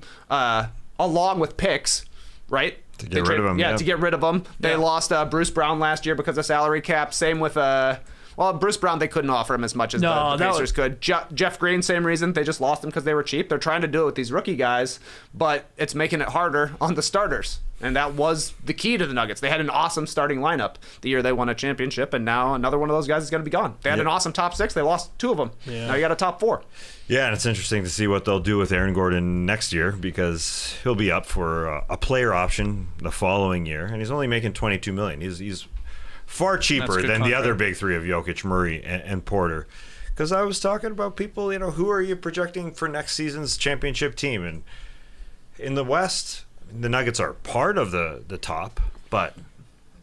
along with picks, right? To get rid of him. Yeah, to get rid of him. They lost Bruce Brown last year because of salary cap. Same with Bruce Brown, they couldn't offer him as much as the Pacers could. Jeff Green, same reason. They just lost him because they were cheap. They're trying to do it with these rookie guys, but it's making it harder on the starters. And that was the key to the Nuggets. They had an awesome starting lineup the year they won a championship, and now another one of those guys is going to be gone. They had an awesome top 6. They lost 2 of them. Yeah. Now you got a top 4. Yeah, and it's interesting to see what they'll do with Aaron Gordon next year because he'll be up for a player option the following year, and he's only making $22 million. He's far cheaper than the other big 3 of Jokic, Murray, and Porter. Because I was talking about people, who are you projecting for next season's championship team? And in the West, the Nuggets are part of the top, but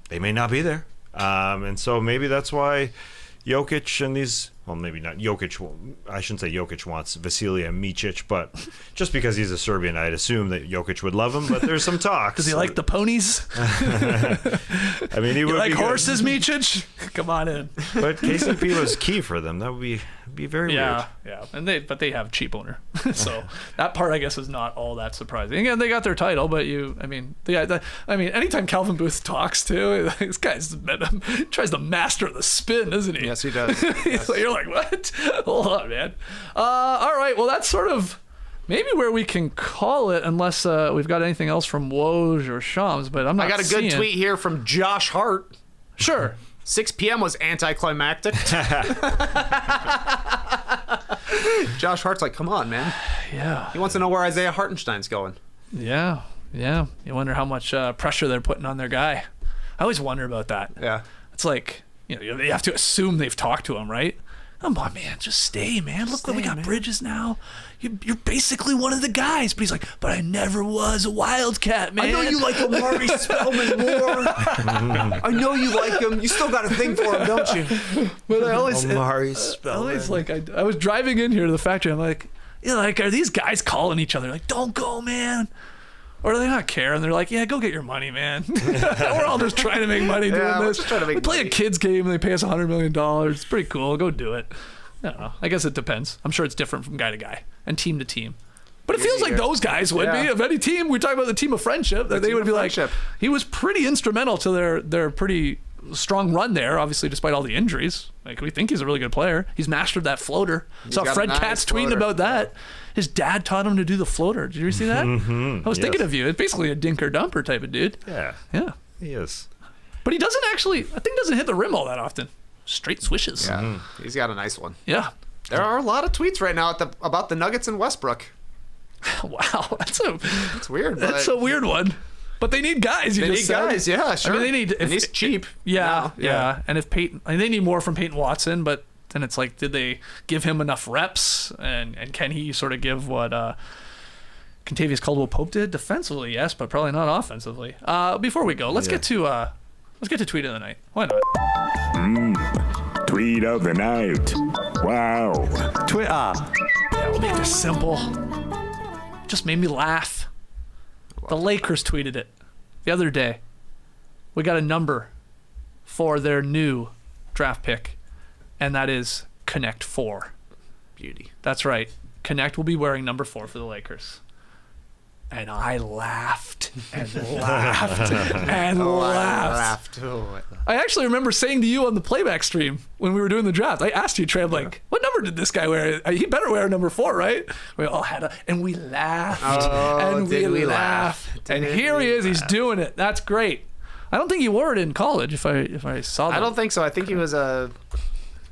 they may not be there. And so maybe that's why Jokic and these... Well, maybe not Jokic. I shouldn't say Jokic wants Vasilija Micic, but just because he's a Serbian, I'd assume that Jokic would love him. But there's some talk. does he like the ponies? I mean, he would You like be good. horses, Micic? Come on in. But KCP was key for them. That would be very weird. Yeah, and they have a cheap owner, so that part I guess is not all that surprising. Again, they got their title, but anytime Calvin Booth talks too, this guy's tries to master the spin, isn't he? Yes, he does. Yes. You're like, what? Hold on, man. All right, well that's sort of maybe where we can call it, unless we've got anything else from Woj or Shams, but I'm not. I got a good tweet here from Josh Hart. Sure. 6 p.m. was anticlimactic. Josh Hart's like, come on, man. Yeah. He wants to know where Isaiah Hartenstein's going. Yeah. You wonder how much pressure they're putting on their guy. I always wonder about that. Yeah. It's like, they have to assume they've talked to him, right? Come on, man, just stay, man. Look, we got Bridges now. You're basically one of the guys. But he's like, but I never was a Wildcat, man. I know you like Omari Spellman more. I know you like him. You still got a thing for him, don't you? But I always, Omari Spellman. I was driving in here to the factory. I'm like, are these guys calling each other? Like, don't go, man. Or do they not care? And they're like, yeah, go get your money, man. We're all just trying to make money doing this. We play a kids game and they pay us $100 million. It's pretty cool. Go do it. I don't know. I guess it depends. I'm sure it's different from guy to guy and team to team. But it feels like those guys would be. If any team, we're talking about the team of friendship, that they would be like, he was pretty instrumental to their pretty strong run there, obviously, despite all the injuries. Like, we think he's a really good player. He's mastered that floater. Saw Fred Katz tweeting about that. His dad taught him to do the floater. Did you see that? I was thinking of you. It's basically a dinker dumper type of dude. Yeah. He is. But he doesn't hit the ring all that often. Straight swishes. Yeah. He's got a nice one. Yeah. There are a lot of tweets right now about the Nuggets and Westbrook. Wow, that's weird. That's a weird one. But they need guys. They need guys. Yeah, sure. I mean, and he's cheap. Yeah. And if they need more from Peyton Watson, but then it's like, did they give him enough reps? And can he sort of give what Kentavious Caldwell-Pope did defensively? Yes, but probably not offensively. Before we go, let's get to tweet of the night. Why not? Tweet of the night. Wow. Yeah, we'll make this simple. Just made me laugh. The Lakers tweeted it the other day. We got a number for their new draft pick, and that is Knecht 4. Beauty. That's right. Knecht will be wearing number 4 for the Lakers. And I laughed and laughed and laughed. I actually remember saying to you on the playback stream when we were doing the draft, I asked you, Trey, I'm like, what number did this guy wear? He better wear number 4, right? We all had and we laughed. And we laughed. And here he is. He's doing it. That's great. I don't think he wore it in college if I saw that. I don't think so. I think he was a...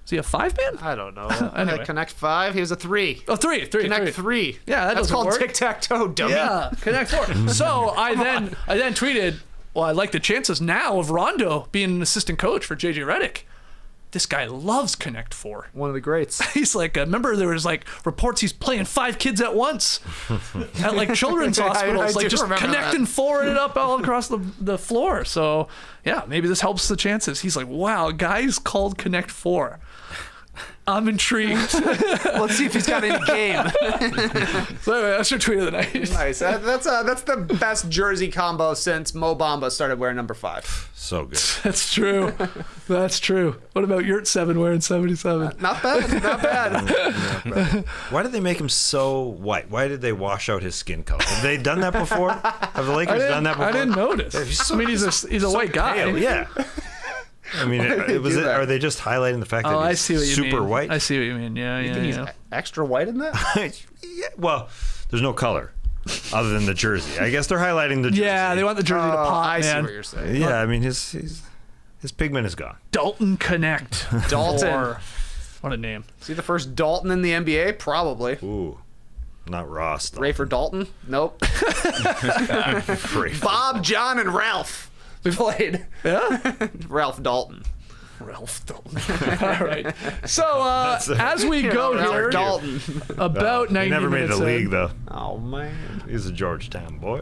Is he a 5-man? I don't know. Anyway. Knecht 5. He was a 3. Oh, 3. Knecht 3. Yeah, that's called work. tic-tac-toe, dummy. Yeah, Knecht 4. So I then tweeted, well, I like the chances now of Rondo being an assistant coach for JJ Redick. This guy loves Knecht 4. One of the greats. He's like, remember there was like reports he's playing 5 kids at once at like children's hospitals, like just connecting 4 it up all across the floor. So yeah, maybe this helps the chances. He's like, wow, guys called Knecht 4. I'm intrigued. Let's see if he's got any game. So anyway, that's your tweet of the night. Nice. That's the best jersey combo since Mo Bamba started wearing number 5. So good. That's true. That's true. What about Yurt 7 wearing 77? Not bad. Not bad. Why did they make him so white? Why did they wash out his skin color? Have they done that before? Have the Lakers done that before? I didn't notice. He's a white guy. Pale, yeah. I mean, are they just highlighting the fact that he's super white? I see what you mean. Yeah, you think he's extra white in that? Yeah, well, there's no color other than the jersey. I guess they're highlighting the jersey. Yeah, they want the jersey to pop, I man. see what you're saying. Yeah, I mean, his pigment is gone. Dalton Knecht. Dalton. What a name. Is he the first Dalton in the NBA? Probably. Ooh. Not Ross. Rayford Dalton? Nope. Bob, John, and Ralph. We played. Yeah? Ralph Dalton. Ralph Dalton. All right. So as we go here, Dalton. About 90 minutes. He never made the league, though. Oh, man. He's a Georgetown boy.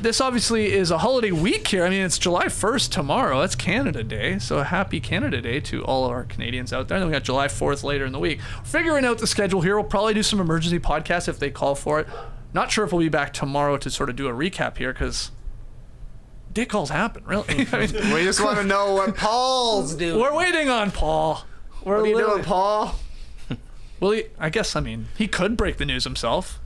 This obviously is a holiday week here. I mean, it's July 1st tomorrow. That's Canada Day. So happy Canada Day to all of our Canadians out there. And then we got July 4th later in the week. Figuring out the schedule here. We'll probably do some emergency podcasts if they call for it. Not sure if we'll be back tomorrow to sort of do a recap here because dick calls happen, really. I mean, We just want to know what Paul's doing. we're waiting on Paul. What are you doing, Paul? Well, he could break the news himself.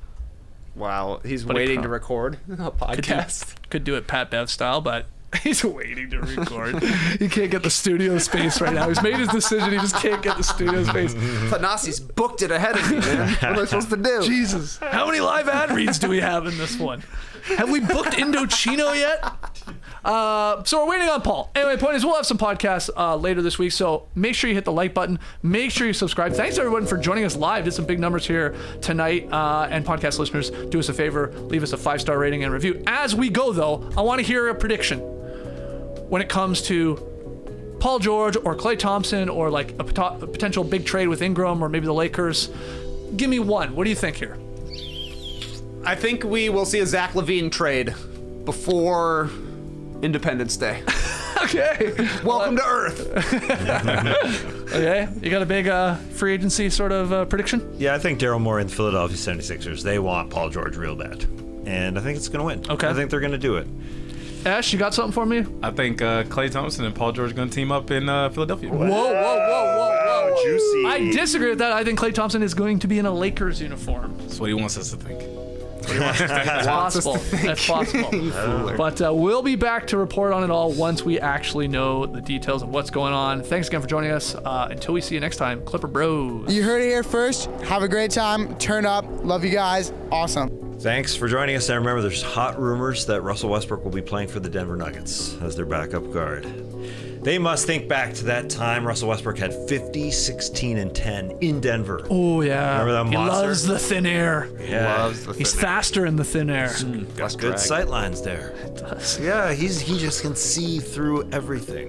Wow, he's But he waiting can't. to record a podcast. Could do it Pat Bev style, but he's waiting to record. He can't get the studio space right now. He's made his decision. He just can't get the studio space. Tanasi's booked it ahead of me, man. What am I supposed to do? Jesus. How many live ad reads do we have in this one? Have we booked Indochino yet? So we're waiting on Paul. Anyway, point is we'll have some podcasts later this week, so make sure you hit the like button. Make sure you subscribe. Thanks everyone for joining us live. Did some big numbers here tonight. And podcast listeners, do us a favor. Leave us a 5-star rating and review. As we go, though, I want to hear a prediction when it comes to Paul George or Klay Thompson or like a potential big trade with Ingram or maybe the Lakers. Give me one. What do you think here? I think we will see a Zach LaVine trade before Independence Day. Okay. Welcome to Earth. Okay. You got a big free agency sort of prediction? Yeah, I think Daryl Morey and the Philadelphia 76ers, they want Paul George real bad. And I think it's going to win. Okay. I think they're going to do it. Ash, you got something for me? I think Klay Thompson and Paul George are going to team up in Philadelphia. Whoa. Juicy. I disagree with that. I think Klay Thompson is going to be in a Lakers uniform. That's what he wants us to think. That's possible. That's possible. But we'll be back to report on it all once we actually know the details of what's going on. Thanks again for joining us. Until we see you next time, Clipper Bros. You heard it here first. Have a great time. Turn up. Love you guys. Awesome. Thanks for joining us. And remember, there's hot rumors that Russell Westbrook will be playing for the Denver Nuggets as their backup guard. They must think back to that time Russell Westbrook had 50, 16, and 10 in Denver. Oh, yeah. Remember that He monster? loves the thin air. Yeah. He's faster in the thin air. Got good sight lines there. Yeah, he just can see through everything.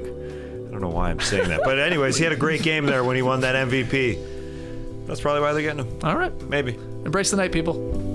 I don't know why I'm saying that. But anyways, he had a great game there when he won that MVP. That's probably why they're getting him. All right. Maybe. Embrace the night, people.